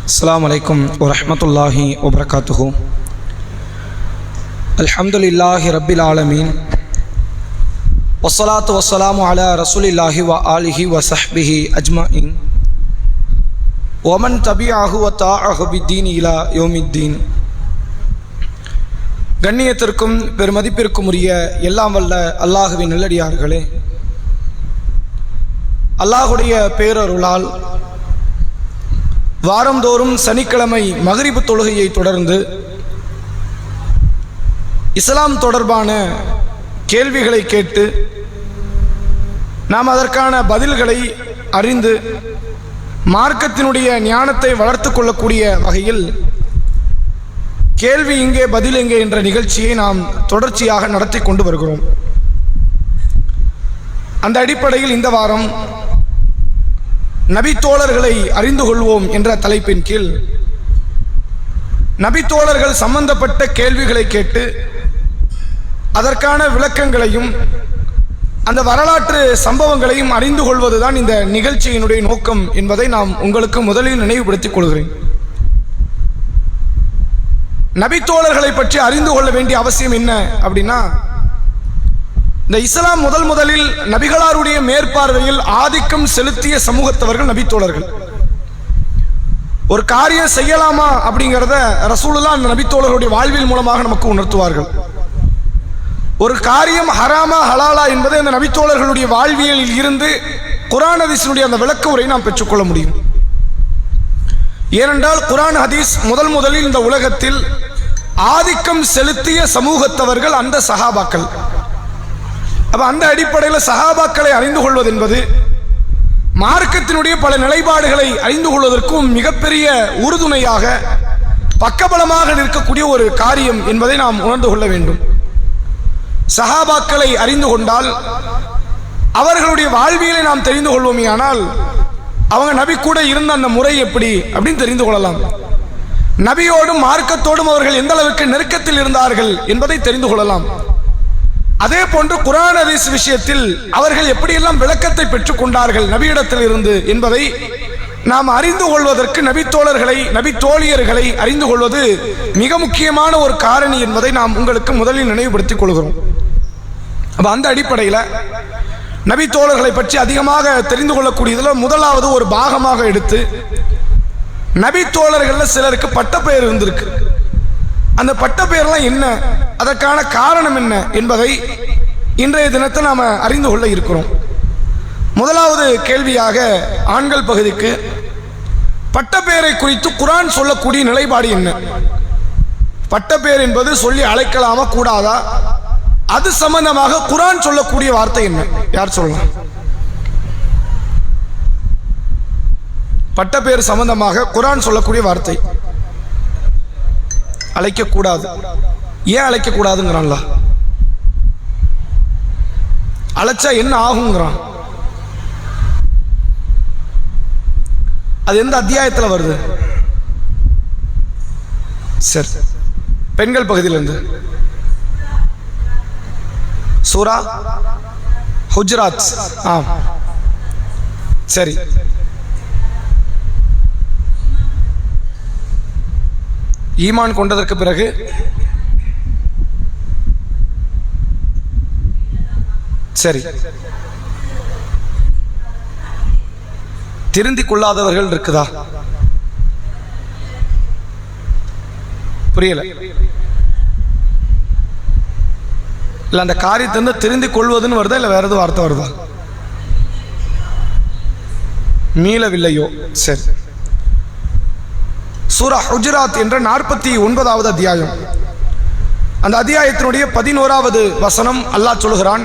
அஸ்ஸலாமு அலைக்கும் வரஹ்மத்துல்லாஹி வபரகாத்துஹு. அல்ஹம்துலில்லாஹி ரப்பில் ஆலமீன் வஸ்ஸலாத்து வஸ்ஸலாமு அலா ரசூலில்லாஹி வ ஆலிஹி வ ஸஹ்பிஹி அஜ்மஈன் வமன் தபிஅஹு வ தஆஹு பித்தீனி இலா யௌமித்தீன். கண்ணியத்திற்கும் பெருமதிப்பிற்கும் உரிய எல்லாம் வல்ல அல்லாஹுவின் நல்லடியார்களே, அல்லாஹுடைய பேரருளால் வாரந்தோறும் சனிக்கிழமை மக்ரிபு தொழுகையை தொடர்ந்து இஸ்லாம் தொடர்பான கேள்விகளை கேட்டு நாம் அதற்கான பதில்களை அறிந்து மார்க்கத்தினுடைய ஞானத்தை வளர்த்து கொள்ளக்கூடிய வகையில் கேள்வி இங்கே பதில் எங்கே என்ற நிகழ்ச்சியை நாம் தொடர்ச்சியாக நடத்தி கொண்டு வருகிறோம். அந்த அடிப்படையில் இந்த வாரம் நபித்தோழர்களை அறிந்து கொள்வோம் என்ற தலைப்பின் கீழ் நபித்தோழர்கள் சம்பந்தப்பட்ட கேள்விகளை கேட்டு அதற்கான விளக்கங்களையும் அந்த வரலாற்று சம்பவங்களையும் அறிந்து கொள்வதுதான் இந்த நிகழ்ச்சியினுடைய நோக்கம் என்பதை நாம் உங்களுக்கு முதலில் நினைவுபடுத்திக் கொள்கிறேன். நபித்தோழர்களை பற்றி அறிந்து கொள்ள வேண்டிய அவசியம் என்ன அப்படின்னா, இந்த இஸ்லாம் முதலில் நபிகளாருடைய மேற்பார்வையில் ஆதிக்கம் செலுத்திய சமூகத்தவர்கள் நபித்தோழர்கள். ஒரு காரியம் செய்யலாமா அப்படிங்கிறத ரசூலுல்லாஹ் அந்த நபித்தோழர்களுடைய வாழ்வில் மூலமாக நமக்கு உணர்த்துவார்கள். ஒரு காரியம் ஹராமா ஹலாலா என்பதை அந்த நபித்தோழர்களுடைய வாழ்வியலில் இருந்து குர்ஆன் ஹதீஸினுடைய அந்த விளக்க உரை நாம் பெற்றுக்கொள்ள முடியும். ஏனென்றால் குர்ஆன் ஹதீஸ் முதலில் இந்த உலகத்தில் ஆதிக்கம் செலுத்திய சமூகத்தவர்கள் அந்த சஹாபாக்கள். அப்ப அந்த அடிப்படையில் சஹாபாக்களை அறிந்து கொள்வது என்பது மார்க்கத்தினுடைய பல நிலைப்பாடுகளை அறிந்து கொள்வதற்கும் மிகப்பெரிய உறுதுணையாக பக்கபலமாக நிற்கக்கூடிய ஒரு காரியம் என்பதை நாம் உணர்ந்து கொள்ள வேண்டும். சஹாபாக்களை அறிந்து கொண்டால் அவர்களுடைய வாழ்வியலை நாம் தெரிந்து கொள்வோமே, ஆனால் அவங்க நபி கூட இருந்த அந்த முறை எப்படி அப்படின்னு தெரிந்து கொள்ளலாம். நபியோடும் மார்க்கத்தோடும் அவர்கள் எந்த அளவுக்கு நெருக்கத்தில் இருந்தார்கள் என்பதை தெரிந்து கொள்ளலாம். அதே போன்று குர்ஆன் ஹதீஸ் விஷயத்தில் அவர்கள் எப்படியெல்லாம் விளக்கத்தை பெற்றுக் கொண்டார்கள் நபியிடத்தில் இருந்து என்பதை நாம் அறிந்து கொள்வதற்கு நபித்தோழர்களை நபித்தோழியர்களை அறிந்து கொள்வது மிக முக்கியமான ஒரு காரணி என்பதை நாம் உங்களுக்கு முதலில் நினைவுபடுத்திக் கொள்கிறோம். அப்ப அந்த அடிப்படையில் நபித்தோழர்களை பற்றி அதிகமாக தெரிந்து கொள்ளக்கூடியதில் முதலாவது ஒரு பாகமாக எடுத்து நபித்தோழர்கள் சிலருக்கு பட்டப்பெயர் இருந்திருக்கு. அந்த பட்டப்பெயர்லாம் என்ன, அதற்கான காரணம் என்ன என்பதை இன்றைய தினத்தை நாம் அறிந்து கொள்ள இருக்கிறோம். முதலாவது கேள்வியாக ஆண்கள் பகுதிக்கு பட்டப்பெயரை குறித்து குர்ஆன் சொல்லக்கூடிய நிலைப்பாடு என்ன? பட்டப்பெயர் என்பது சொல்லி அழைக்கலாமா கூடாதா, அது சம்பந்தமாக குர்ஆன் சொல்லக்கூடிய வார்த்தை என்ன? யார் சொல்லலாம்? பட்டப்பெயர் சம்பந்தமாக குர்ஆன் சொல்லக்கூடிய வார்த்தை அழைக்கக்கூடாது. ஏன் அழைக்கக்கூடாதுங்கிறான்ல? அழைச்சா என்ன ஆகுங்கிறான்? அது எந்த அத்தியாயத்தில் வருது? சரி, பெண்கள் பகுதியிலிருந்து சூரா ஹுஜராத். சரி, ஈமான் கொண்டதற்கு பிறகு சரி திருந்திக் கொள்ளாதவர்கள் இருக்குதா? புரியல. இல்ல அந்த காரியத்தை திருந்திக் கொள்வதுன்னு வருதா, இல்ல வேற எதுவும் வார்த்தை வருதா? மீளவில்லையோ? சரி, சூரா ஹுஜராத் என்ற 49வது அத்தியாயம், அந்த அத்தியாயத்தினுடைய 11வது வசனம் அல்லாஹ் சொல்கிறான்,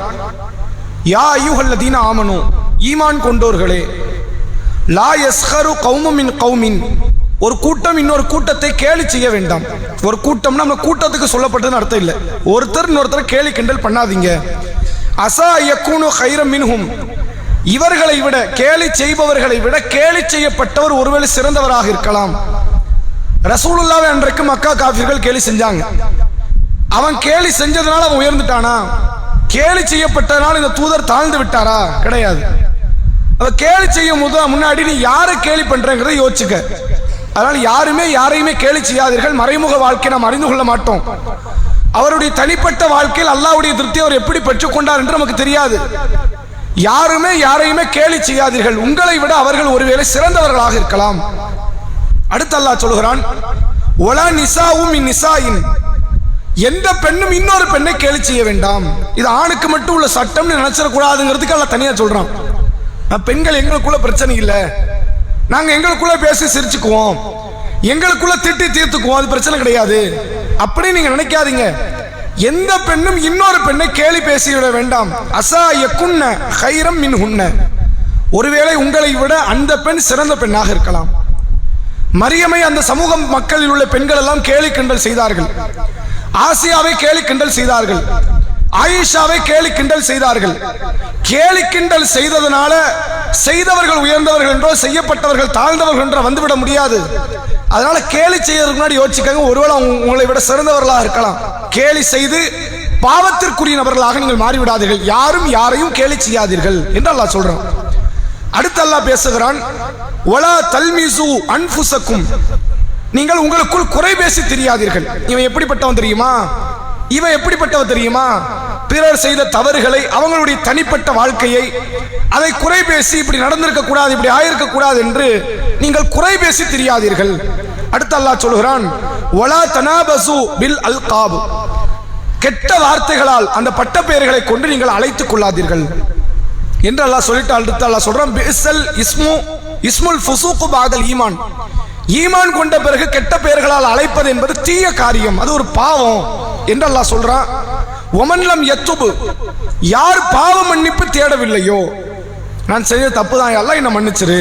யா அய்யுஹல்லதீன ஆமனு, ஈமான் கொண்டோர்களே, லா யஸ்ஹரு கௌமும் மின் கௌமின், ஒரு கூட்டம் இன்னொரு கூட்டத்தை கேலி செய்ய வேண்டாம். ஒரு கூட்டம் நம்ம கூட்டத்துக்கு சொல்லப்பட்டதுன்னு அர்த்தம் இல்லை. ஒருத்தர் இன்னொருத்தர் கேலி கிண்டல் பண்ணாதீங்க. அஸா யகூனு கைரம் மின்ஹும், இவர்களை விட கேலி செய்பவர்களை விட கேலி செய்யப்பட்டவர் ஒருவேளை சிறந்தவராக இருக்கலாம். ரசூலுல்லாஹ் அன்றைக்கு மக்கா காஃபிர்கள் கேலி செஞ்சாங்க. அவன் கேலி செஞ்சதுனால அவன் உயர்ந்துட்டானா? கேலி செய்யப்பட்டதனால இந்த தூதர் தாழ்ந்து விட்டாரா? கிடையாது. அவ கேலி செய்யும் போது முன்னாடி நீ யாரை கேலி பண்றங்கிறத யோசிச்சுக்க. அதனால் யாரையுமே கேலி செய்யாதீர்கள். மறைமுக வாழ்க்கை நாம் அறிந்து கொள்ள மாட்டோம். அவருடைய தனிப்பட்ட வாழ்க்கையில் அல்லாஹ்வுடைய திருப்தி அவர் எப்படி பெற்றுக்கொண்டார் என்று நமக்கு தெரியாது. யாரையுமே கேலி செய்யாதீர்கள். உங்களை விட அவர்கள் ஒருவேளை சிறந்தவர்களாக இருக்கலாம். அடுத்து அல்லாஹ் சொல்கிறான், ஒலா நிசாவும் மின் நிசாயின், எந்த பெண்ணும் இன்னொரு பெண்ணை கேலி செய்ய வேண்டாம். இது ஆணுக்கு மட்டும் உள்ள சட்டம்னு நினைச்சிடக்கூடாதுங்கிறதுக்கு அல்லாஹ் தனியா சொல்றான். பெண்கள் எங்களுக்குள்ள பிரச்சனை இல்லை, நாங்க எங்களுக்குள்ள பேசி சிரிச்சுக்குவோம், எங்களுக்குள்ள திட்டி தீர்த்துக்குவோம், அது பிரச்சனை கிடையாது அப்படி நீங்க நினைக்காதீங்க. எந்த பெண்ணும் இன்னொரு பெண்ணை கேலி பேசிவிட வேண்டாம். அசா யகுன்ன கைரம் மின் ஹுன்ன, ஒருவேளை உங்களை விட அந்த பெண் சிறந்த பெண்ணாக இருக்கலாம். மரியமை அந்த சமூக மக்களில் உள்ள பெண்கள் எல்லாம் கேலி கிண்டல் செய்தார்கள். ஆசியாவை கேலி கிண்டல் செய்தார்கள், ஆயிஷாவை கேலி கிண்டல் செய்தார்கள். கேலி கிண்டல் செய்ததனால செய்தவர்கள் உயர்ந்தவர்கள் என்றோ செய்யப்பட்டவர்கள் தாழ்ந்தவர்கள் என்றோ வந்துவிட முடியாது. அதனால கேலி செய்யறதுக்கு முன்னாடி யோசிச்சுக்கங்க, ஒருவேளை உங்களை விட சிறந்தவர்களாக இருக்கலாம். கேலி செய்து பாவத்திற்குரிய நபர்களாக நீங்கள் மாறிவிடாதீர்கள். யாரையும் கேலி செய்யாதீர்கள் என்று அல்லாஹ் சொல்றான். அடுத்து அல்லாஹ் பேசுகிறான், வலா தல்மிசு அன்ஃபுசக்கும், நீங்கள் உங்களுக்குள் குறை பேசி தெரியாதீர்கள். இவன் எப்படிப்பட்டவன் தெரியுமா, இவன் எப்படிப்பட்டவன் தெரியுமா, பிறர் செய்த தவறுகளை, அவங்களுடைய தனிப்பட்ட வாழ்க்கையை அதை குறை பேசி இப்படி நடந்திருக்க கூடாது, இப்படி ஆயிருக்க கூடாது என்று நீங்கள் குறை பேசி தெரியாதீர்கள். அடுத்து அல்லாஹ் சொல்கிறான், வலா தனாபசு பில் அல்காப், கெட்ட வார்த்தைகளால் அந்த பட்ட பெயர்களை கொண்டு நீங்கள் அழைத்துக் கொள்ளாதீர்கள் என்று அல்லாஹ் சொல்லிட்டு அடுத்து அல்லாஹ் சொல்றான், பிஸல் இஸ்முல் ஃபுசூக் பாதல் ஈமான், ஈமான் கொண்ட பிறகு கெட்ட பெயர்களால் அழைப்பது என்பது தீய காரியம், அது ஒரு பாவம் என்று அல்லாஹ் சொல்றான். ஒமன்லம் யத்துபு, யார் பாவ மன்னிப்பு தேடவில்லையோ, நான் செய்த தப்பு தான் அல்லாஹ் என்ன மன்னிச்சிரு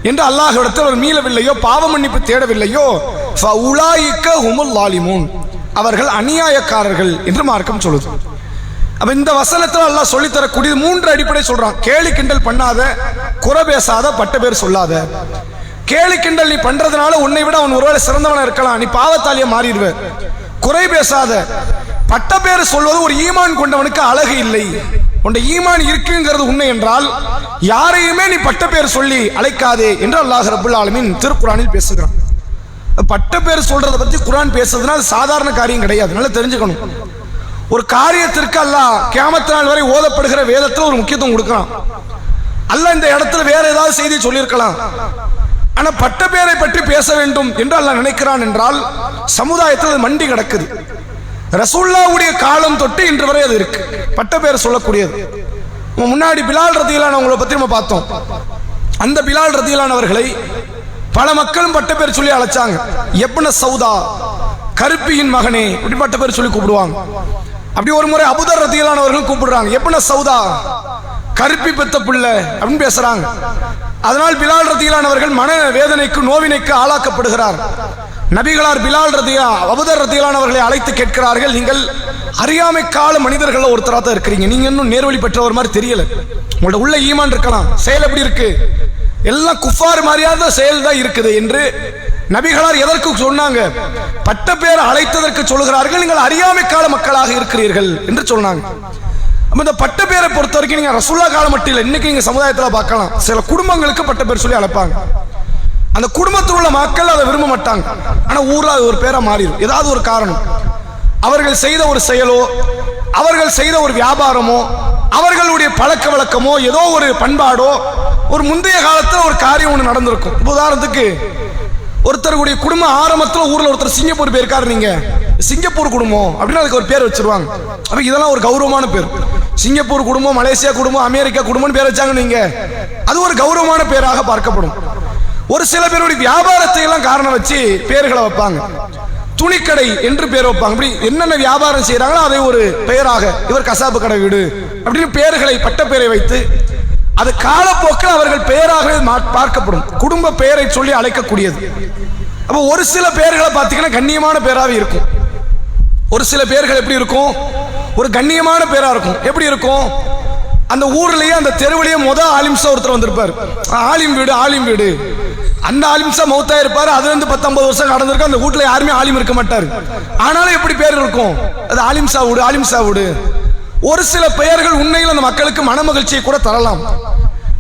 என்று அல்லாஹ்விடத்தில் அவர் மீளவில்லையோ, பாவ மன்னிப்பு தேடவில்லையோ, ஃபஉலாயிக ஹுமுல் லாலிமூன், அவர்கள் அநியாயக்காரர்கள் என்று மார்க்கம் சொல்லுது. அப்ப இந்த வசனத்தில் அல்லாஹ் சொல்லி தரக்கூடிய 3 அடிப்படை சொல்றான். கேலி கிண்டல் பண்ணாத, குறை பேசாத, பட்ட பேர் சொல்லாத. கேலி கிண்டல் நீ பண்றதுனால உன்னை விட அவன் ஒருவேளை சிறந்தவனா இருக்கலாம், நீ பாவத்தாலியா மாறிடுவ. குறை பேசாத, பட்ட பேர் சொல்வது ஒரு ஈமான் கொண்டவனுக்கு அழகு இல்லை. உன்னுடைய ஈமான் இருக்குங்கிறது உண்மை என்றால் யாரையுமே நீ பட்ட பேர் சொல்லி அழைக்காதே என்று அல்லாஹ் ரப்பல் ஆலமீன் திருக்குர்ஆனில் பேசுகிறான். பட்ட பேர் சொல்றதை பத்தி குர்ஆன் பேசுறதுனா அது சாதாரண காரியம் கிடையாது, நல்லா தெரிஞ்சுக்கணும். ஒரு காரியத்திற்கு அல்லாஹ் கியாமத் நாள் வரை ஓதப்படுகிற வேதத்தில் ஒரு முக்கியத்துவம் கொடுக்கிறான். அல்லாஹ் இந்த இடத்துல வேற ஏதாவது செய்தி சொல்லியிருக்கலாம், ஆனா பட்ட பேரை பற்றி பேச வேண்டும் என்று அல்லாஹ் நினைக்கிறான் என்றால் சமுதாயத்தில் அது மண்டி கிடக்குது. ரசூலுல்லாஹ்வுடைய காலம் தொட்டு இன்று வரை அது இருக்கு, பட்ட பேர் சொல்லக்கூடியது. முன்னாடி பிலால் ரதியல்லாஹு பத்தி நம்ம பார்த்தோம். அந்த பிலால் ரதியல்லாஹு பல மக்களும் பட்ட பேர் சொல்லி அழைச்சாங்க. எப்ன சௌதா, கருப்பியின் மகனே, இப்படி பட்ட பேர் சொல்லி கூப்பிடுவாங்க. அப்படி ஒரு முறை அபூதர் ரதியல்லாஹு அவர்கள் கூப்பிடுறாங்க, எப்ன சௌதா, கருப்பி பெத்த பிள்ளை அப்படின்னு பேசுறாங்க. அதனால் பிலால் ரதியல்லாஹு அவர்கள் மன வேதனைக்கு நோவினைக்கு ஆளாக்கப்படுகிறார். நபிகளார் பிலால் அபூதர் ரதியல்லாஹு அவர்களை அழைத்து கேட்கிறார்கள், நீங்கள் அறியாமை கால மனிதர்கள் ஒருத்தராக தான் இருக்கிறீங்க, நீங்க இன்னும் நேர்வழி பெற்றவர் மாதிரி தெரியல, உங்களோட உள்ள ஈமான் இருக்கலாம், செயல் எப்படி இருக்கு, எல்லாம் குஃபார் மாதிரியாத செயல் தான் இருக்குது என்று நபிகளார் எதற்கு சொன்னாங்க? பட்ட பேர் அழைத்ததற்கு சொல்கிறார்கள், நீங்கள் அறியாமை கால மக்களாக இருக்கிறீர்கள் என்று சொன்னாங்க. இந்த பட்ட பேரை பொறுத்த வரைக்கும் நீங்க ரசூலுல்லாஹ் காலம் மட்டும் இல்லை, இன்னைக்கு நீங்க சமுதாயத்தில் பார்க்கலாம், சில குடும்பங்களுக்கு பட்ட பேர் சொல்லி அழைப்பாங்க. அந்த குடும்பத்தில் உள்ள மக்கள் அதை விரும்ப மாட்டாங்க, ஆனா ஊர்ல ஒரு பேரை மாறிடும். ஏதாவது ஒரு காரணம், அவர்கள் செய்த ஒரு செயலோ, அவர்கள் செய்த ஒரு வியாபாரமோ, அவர்களுடைய பழக்க வழக்கமோ, ஏதோ ஒரு பண்பாடோ, ஒரு முந்தைய காலத்தில் ஒரு காரியம் ஒன்று நடந்திருக்கும். உதாரணத்துக்கு ஒருத்தருடைய குடும்பம் ஆரம்பத்தில் ஊர்ல ஒருத்தர் சிங்கப்பூர் போயிருக்காரு, நீங்க சிங்கப்பூர் குடும்பம் அப்படின்னு அதுக்கு ஒரு பேர் வச்சிருவாங்க. அப்ப இதெல்லாம் ஒரு கௌரவமான பேர். சிங்கப்பூர் குடும்பம், மலேசியா குடும்பம், அமெரிக்கா குடும்பம் பேர் வச்சாங்க, நீங்க அது ஒரு கௌரவமான பேராக பார்க்கப்படும். ஒரு சில பேருடைய வியாபாரத்தை எல்லாம் காரணம் வச்சு பேர்களை வைப்பாங்க. துணிக்கடை என்று பேர் வைப்பாங்க. அப்படி என்னென்ன வியாபாரம் செய்யறாங்களோ அதை ஒரு பெயராக, இவர் கசாப்பு கடை வீடு அப்படின்னு பேர்களை, பட்ட பெயரை வைத்து அது காலப்போக்கில் அவர்கள் பெயராகவே பார்க்கப்படும். குடும்ப பெயரை சொல்லி அழைக்கக்கூடியது. அப்போ ஒரு சில பெயர்களை பார்த்தீங்கன்னா கண்ணியமான பேராக இருக்கும், ஒரு சில பேர்கள் எப்படி இருக்கும், ஒரு கண்ணியமான பேரா இருக்கும். எப்படி இருக்கும், அந்த ஊர்லயே அந்த தெருவிலேயே ஆலிம்சா ஒருத்தர் வந்திருப்பார், ஆலிம் வீடு, ஆலிம் வீடு. அந்த ஆலிம்சா மௌத்தா இருப்பாரு, அது 10-50 வருஷம் நடந்திருக்கும். அந்த வீட்டுல யாருமே ஆலிம் இருக்க மாட்டாரு, ஆனாலும் எப்படி பேர் இருக்கும், அது ஆலிம்சா வீடு, ஆலிம்சா வீடு. ஒரு சில பெயர்கள் உண்மையில் அந்த மக்களுக்கு மன மகிழ்ச்சியை கூட தரலாம்.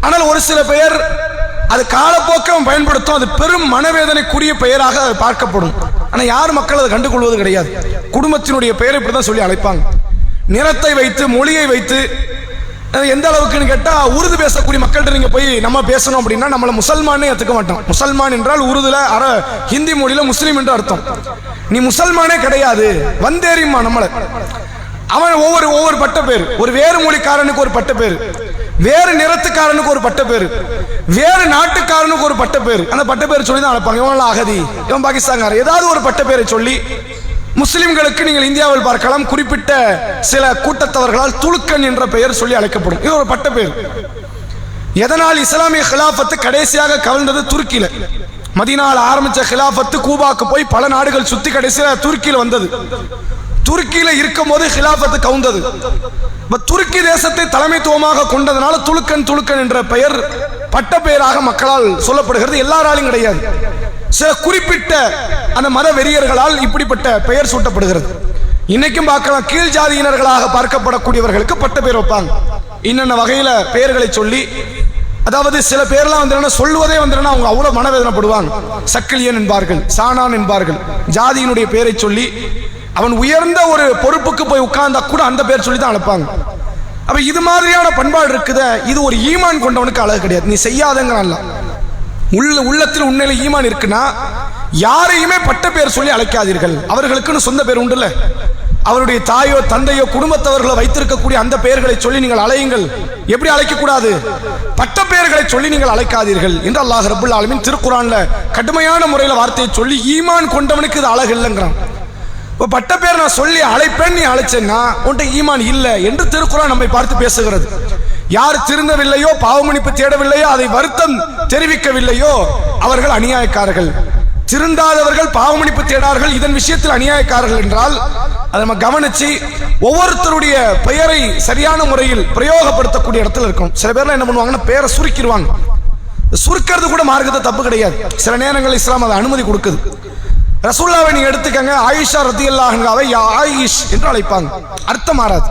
ஆனால் ஒரு சில பெயர் அது காலப்போக்கம் பயன்படுத்தும், அது பெரும் மனவேதனைக்குரிய பெயராக பார்க்கப்படும். ஆனால் யார் மக்கள் அதை கண்டுகொள்வது கிடையாது. குடும்பத்தினுடைய பெயரை இப்படிதான் சொல்லி அழைப்பாங்க. நிறத்தை வைத்து, மொழியை வைத்து, எந்த அளவுக்குன்னு கேட்டால், உருது பேசக்கூடிய மக்கள்கிட்ட நீங்கள் போய் நம்ம பேசணும் அப்படின்னா நம்மளை முசல்மானே ஏற்றுக்க மாட்டோம். முசல்மான் என்றால் உருதுல ஹிந்தி மொழியில முஸ்லீம் என்று அர்த்தம். நீ முசல்மானே கிடையாது, வந்தேரியுமா நம்மளை. அவன் ஒவ்வொரு பட்ட பேர், ஒரு வேறு மொழிக்காரனுக்கு ஒரு பட்ட பேர், வேறு நிறத்துக்காரனுக்கு ஒரு பட்ட பேர், வேறு நாட்டுக்காரனுக்கு ஒரு பட்ட பேர். அந்த பட்ட பேர் சொல்லி தான் அழைப்பாங்க. இவன் அகதி, இவன் பாகிஸ்தான்காரன், ஏதாவது ஒரு பட்ட பேரை சொல்லி. முஸ்லிம்களுக்கு நீங்கள் இந்தியாவில் பார்க்கலாம், குறிப்பிட்ட சில கூட்டத்தவர்களால் துலுக்கன் என்ற பெயர் சொல்லி அழைக்கப்படும். இது ஒரு பட்ட பேர். எதனால் இஸ்லாமிய கிலாபத்து கடைசியாக கவிழ்ந்தது? துருக்கியில. மதீனாவில் ஆரம்பிச்ச கிலாபத்து கூபாக்கு போய் பல நாடுகள் சுத்தி கடைசியாக துருக்கியில் வந்தது. துருக்கியில இருக்கும் போது கிலாபத்து கவுந்தது. துருக்கி தேசத்தை தலைமைத்துவமாக கொண்டதனால துலுக்கன் என்ற பெயர் பட்ட பெயராக மக்களால் சொல்லப்படுகிறது. எல்லாராலும் கிடையாது, சில குறிப்பிட்ட அந்த மத வெறியர்களால் இப்படிப்பட்ட பெயர் சூட்டப்படுகிறது. இன்னைக்கும் பார்க்கலாம், கீழ் ஜாதியினர்களாக பார்க்கப்படக்கூடியவர்களுக்கு பட்ட பெயர் வைப்பாங்க. இன்னென்ன வகையில பெயர்களை சொல்லி, அதாவது சில பேர்லாம் வந்து சொல்லுவதே வந்து அவங்க அவ்வளவு மனவேதனைப்படுவாங்க. சக்கிலியன் என்பார்கள், சானான் என்பார்கள். ஜாதியினுடைய பெயரை சொல்லி அவன் உயர்ந்த ஒரு பொறுப்புக்கு போய் உட்கார்ந்தா கூட அந்த பேர் சொல்லி தான் அழைப்பாங்க. அப்ப இது மாதிரியான பண்பாடு இருக்குத, இது ஒரு ஈமான் கொண்டவனுக்கு அழகு கிடையாது. நீ செய்யாதங்கிறான்ல, உள்ளத்தில் உண்மையில ஈமான் இருக்குன்னா யாரையுமே பட்ட பேர் சொல்லி அழைக்காதீர்கள். அவர்களுக்குன்னு சொந்த பேர் உண்டுல்ல, அவருடைய தாயோ தந்தையோ குடும்பத்தவர்களோ வைத்திருக்கக்கூடிய அந்த பெயர்களை சொல்லி நீங்கள் அழையுங்கள். எப்படி அழைக்க கூடாது? பட்ட பெயர்களை சொல்லி நீங்கள் அழைக்காதீர்கள் என்று அல்லாஹ் ரப்பல் ஆலமீன் திருக்குர்ஆன்ல கடுமையான முறையில் வார்த்தையை சொல்லி ஈமான் கொண்டவனுக்கு இது அழகு இல்லைங்கிறான். பட்ட பேர் நான் சொல்லி அழைப்பேன், நீ அழைச்சேன்னா உன்கிட்ட ஈமான் இல்லை என்று திருக்குர்ஆன் நம்மை பார்த்து பேசுகிறது. யார் திருந்தவில்லையோ, பாவமன்னிப்பு தேடவில்லையோ, அதை வருத்தம் தெரிவிக்கவில்லையோ அவர்கள் அநியாயக்காரர்கள். திருந்தாதவர்கள் பாவமன்னிப்பு தேடார்கள், இதன் விஷயத்தில் அநியாயக்காரர்கள் என்றால் அதை நம்ம கவனிச்சு ஒவ்வொருத்தருடைய பெயரை சரியான முறையில் பிரயோகப்படுத்தக்கூடிய இடத்துல இருக்கும். சில பேர்லாம் என்ன பண்ணுவாங்கன்னா பெயரை சுருக்கிடுவாங்க. சுருக்கிறது கூட மார்க்கத்தை தப்பு கிடையாது. சில நேரங்கள் இஸ்லாம் அதை அனுமதி கொடுக்குது. ரசூலுல்லாஹ்வை நீங்க எடுத்துக்கங்க, ஆயிஷா ரலியல்லாஹு அன்ஹாவை யா ஆயிஷ் என்று அழைப்பாங்க. அர்த்தம் மாறாது.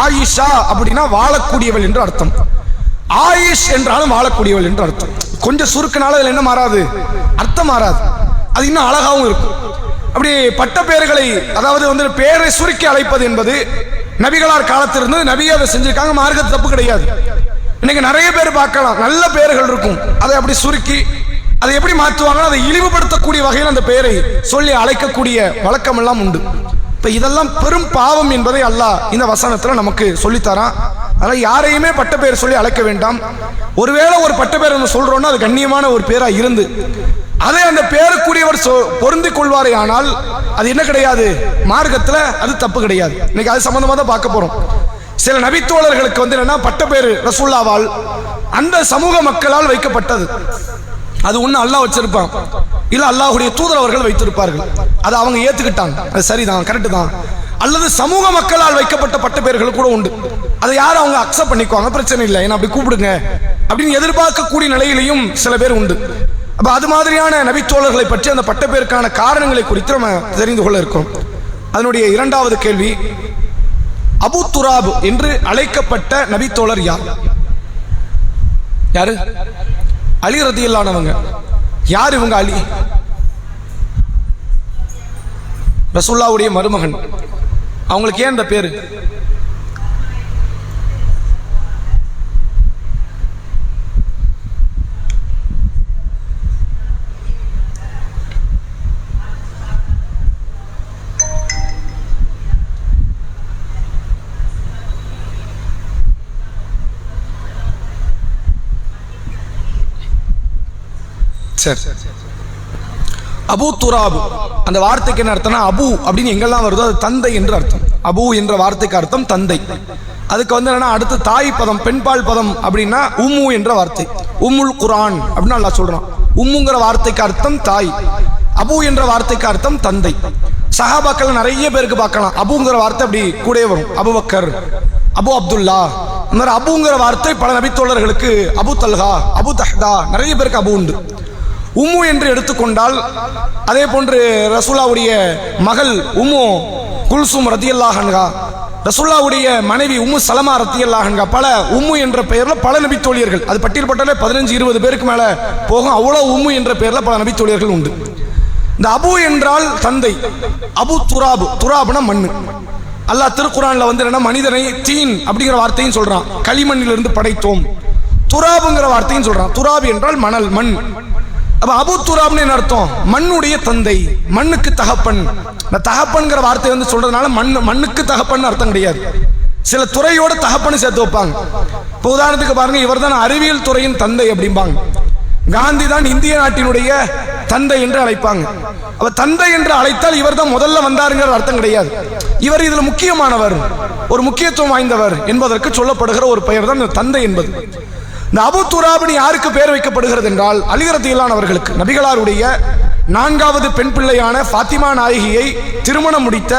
ஆயிஷா அப்படின்னா வாழக்கூடியவள் என்று அர்த்தம், ஆயிஷ் என்றாலும் வாழக்கூடியவள் என்று அர்த்தம். கொஞ்சம் சுருக்கினால அதில் என்ன மாறாது? அர்த்தம் மாறாது. அது இன்னும் அழகாகவும் இருக்கும். அப்படி பட்ட பெயர்களை, அதாவது வந்து பெயரை சுருக்கி அழைப்பது என்பது நபிகளார் காலத்திலிருந்து நபியை அதை செஞ்சிருக்காங்க. மார்க்கத்து தப்பு கிடையாது. இன்னைக்கு நிறைய பேர் பார்க்கலாம், நல்ல பெயர்கள் இருக்கும், அதை அப்படி சுருக்கி அதை எப்படி மாற்றுவாங்க, அதை இழிவுபடுத்தக்கூடிய வகையில் அந்த பெயரை சொல்லி அழைக்கக்கூடிய வழக்கம் எல்லாம் உண்டு. இப்ப இதெல்லாம் பெரும் பாவம் என்பதை அல்லாஹ் இந்த வசனத்துல நமக்கு சொல்லித்தரான். அதனால யாரையுமே பட்ட பெயர் சொல்லி அழைக்க வேண்டாம். ஒருவேளை ஒரு பட்ட பெயர் நம்ம சொல்றோம்னா அது கண்ணியமான ஒரு பேரா இருந்து அதை அந்த பேருக்குரியவர் பொருந்திக் கொள்வாரே, ஆனால் அது என்ன கிடையாது, மார்க்கத்துல அது தப்பு கிடையாது. இன்னைக்கு அது சம்பந்தமா தான் பார்க்க போறோம். சில நபித்தோழர்களுக்கு வந்து என்னன்னா பட்ட பேரு ரசூலுல்லாவால் அந்த சமூக மக்களால் வைக்கப்பட்டது. அது ஒண்ணு அல்லாஹ் வச்சிருப்பான், இல்ல அல்லாஹ்வுடைய தூதர் அவர்கள் வைத்திருப்பார்கள். அதை அவங்க ஏத்துக்கிட்டாங்க, அது சரிதான், கரெக்ட் தான். அல்லது சமூக மக்களால் வைக்கப்பட்ட பட்ட பெயர்கள் கூட உண்டு. அதை யாரும் அவங்க அக்செப்ட் பண்ணிக்குவாங்க, பிரச்சனை இல்லை, என்ன அப்படி கூப்பிடுங்க அப்படின்னு எதிர்பார்க்கக்கூடிய நிலையிலையும் சில பேர் உண்டு. அப்ப அது மாதிரியான நபித்தோழர்களை பற்றி அந்த பட்ட பேருக்கான காரணங்களை குறித்து நம்ம தெரிந்து கொள்ள இருக்கோம். அதனுடைய இரண்டாவது கேள்வி, அபு துராப் என்று அழைக்கப்பட்ட நபித்தோழர் யார்? யாரு? அலி ரலியல்லாஹு அன்ஹு. யார் இவங்க? அலி ரசூலுல்லாஹ்வுடைய மருமகன். அவங்களுக்கு ஏன் இந்த பேரு? அபு துராப் அந்த வார்த்தைக்கு என்ன அர்த்தம்னா, அபு அப்படின்னு எங்கெல்லாம் வருதோ அது தந்தை என்று அர்த்தம். அபு என்ற வார்த்தைக்கு அர்த்தம் தந்தை. அதுக்கு வந்து என்னன்னா அடுத்து தாய் பதம், பெண்பால் பதம் அப்படின்னா உம்மு என்ற வார்த்தை, உம்முல் குர்ஆன் அப்படின்னு அல்லாஹ் சொல்றான். உம்முங்கிற வார்த்தைக்கு அர்த்தம் தாய், அபு என்ற வார்த்தைக்கு அர்த்தம் தந்தை. சஹாபாக்கள் நிறைய பேருக்கு பார்க்கலாம் அபுங்கிற வார்த்தை அப்படி கூட வரும். அபுபக்கர், அபு அப்துல்லா, இந்த மாதிரி அபுங்கிற வார்த்தை பல நபித்தோழர்களுக்கு, அபு தல்ஹா, அபு தஹ்தா, நிறைய பேருக்கு அபு உண்டு. உம்மு என்று எடுத்துக்கொண்டால் அதே போன்று ரசூலுல்லாஹ்வுடைய மகள் உம்மு குல்சும் ரலியல்லாஹு அன்ஹா, ரசூலுல்லாஹ்வுடைய மனைவி உம்மு சலமா ரலியல்லாஹு அன்ஹா, பல உம்மு என்ற பெயர்ல பல நபி தோழியர்கள், அது பட்டியல் பட்டாலே 15-20 பேருக்கு மேல போகும். அவ்வளவு உம்மு என்ற பெயர்ல பல நபி தோழியர்கள் உண்டு. இந்த அபு என்றால் தந்தை, அபு துராபு, துராபுனா மண்ணு. அல்லாஹ் திருக்குர்ஆன்ல வந்து என்ன மனிதனை தீன் அப்படிங்கிற வார்த்தையும் சொல்றான், களிமண்ணிலிருந்து படைத்தோம். துராபுங்கிற வார்த்தையும் சொல்றான், துராபு என்றால் மணல், மண். அப்ப அபு துராப்னு என்ன அர்த்தம்? மண்ணுடைய தந்தை, மண்ணுக்கு தகப்பன். இந்த தகப்பன்கிற வார்த்தை வந்து சொல்றதுனால மண்ணுக்கு தகப்பன் அர்த்தம் கிடையாது. சில துறையோட தகப்பன்னு சேர்த்து வைப்பாங்க. இப்போ உதாரணத்துக்கு பாருங்க, இவர் தான் அறிவியல் துறையின் தந்தை அப்படிம்பாங்க. காந்தி தான் இந்திய நாட்டினுடைய தந்தை என்று அழைப்பாங்க. அப்ப தந்தை என்று அழைத்தால் இவர் தான் முதல்ல வந்தாருங்கிற அர்த்தம் கிடையாது. இவர் இதுல முக்கியமானவர், ஒரு முக்கியத்துவம் வாய்ந்தவர் என்பதற்கு சொல்லப்படுகிற ஒரு பெயர் தான் தந்தை என்பது. இந்த அபு துராபின் யாருக்கு பெயர் வைக்கப்படுகிறது என்றால் அலி ரலியல்லாஹு அவர்களுக்கு. நபிகளாருடைய 4வது பெண் பிள்ளையான ஃபாத்திமா நாயகியை திருமணம் முடித்த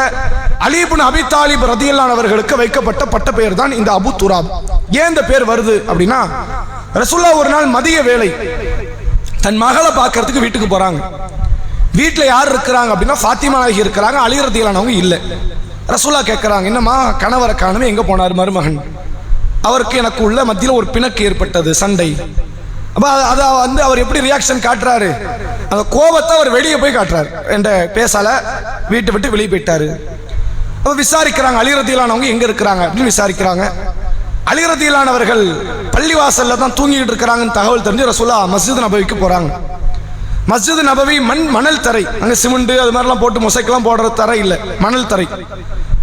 அலி இப்னு அபி தாலிப் ரலியல்லாஹு அவர்களுக்கு வைக்கப்பட்ட பட்ட பெயர் தான் இந்த அபு துராப். ஏன் இந்த பெயர் வருது அப்படின்னா, ரசூலுல்லாஹ் ஒரு நாள் மதிய வேளை தன் மகளை பார்க்கறதுக்கு வீட்டுக்கு போறாங்க. வீட்டுல யார் இருக்கிறாங்க அப்படின்னா ஃபாத்திமா நாயகி இருக்கிறாங்க, அலி ரலியல்லாஹு அவங்க இல்ல. ரசூலுல்லாஹ் கேட்கிறாங்க, என்னம்மா கணவரை காணுமே, எங்க போனார் மருமகன்? அவருக்கு எனக்கு உள்ள மத்தியில் ஒரு பிணக்கு ஏற்பட்டது, சண்டை. அப்ப அதை வந்து அவர் எப்படி ரியாக்ஷன் காட்டுறாரு? அந்த கோபத்தை அவர் வெளியே போய் காட்டுறாரு, என்ற பேசல, வீட்டை விட்டு வெளியே போயிட்டாரு. அப்ப விசாரிக்கிறாங்க, அலி ரலியல்லாஹு அவங்க எங்க இருக்கிறாங்க அப்படின்னு விசாரிக்கிறாங்க. அலி ரலியல்லாஹு அவர்கள் பள்ளிவாசல்ல தான் தூங்கிட்டு இருக்கிறாங்கன்னு தகவல் தெரிஞ்சு ரசூலுல்லாஹ் மஸ்ஜித் நபவிக்கு போறாங்க. மஸ்ஜித் நபவி மணல் தரை, அங்க சிமெண்ட் அது மாதிரிலாம் போட்டு மொசைக்கெல்லாம் போடுற தரை இல்லை, மணல் தரை.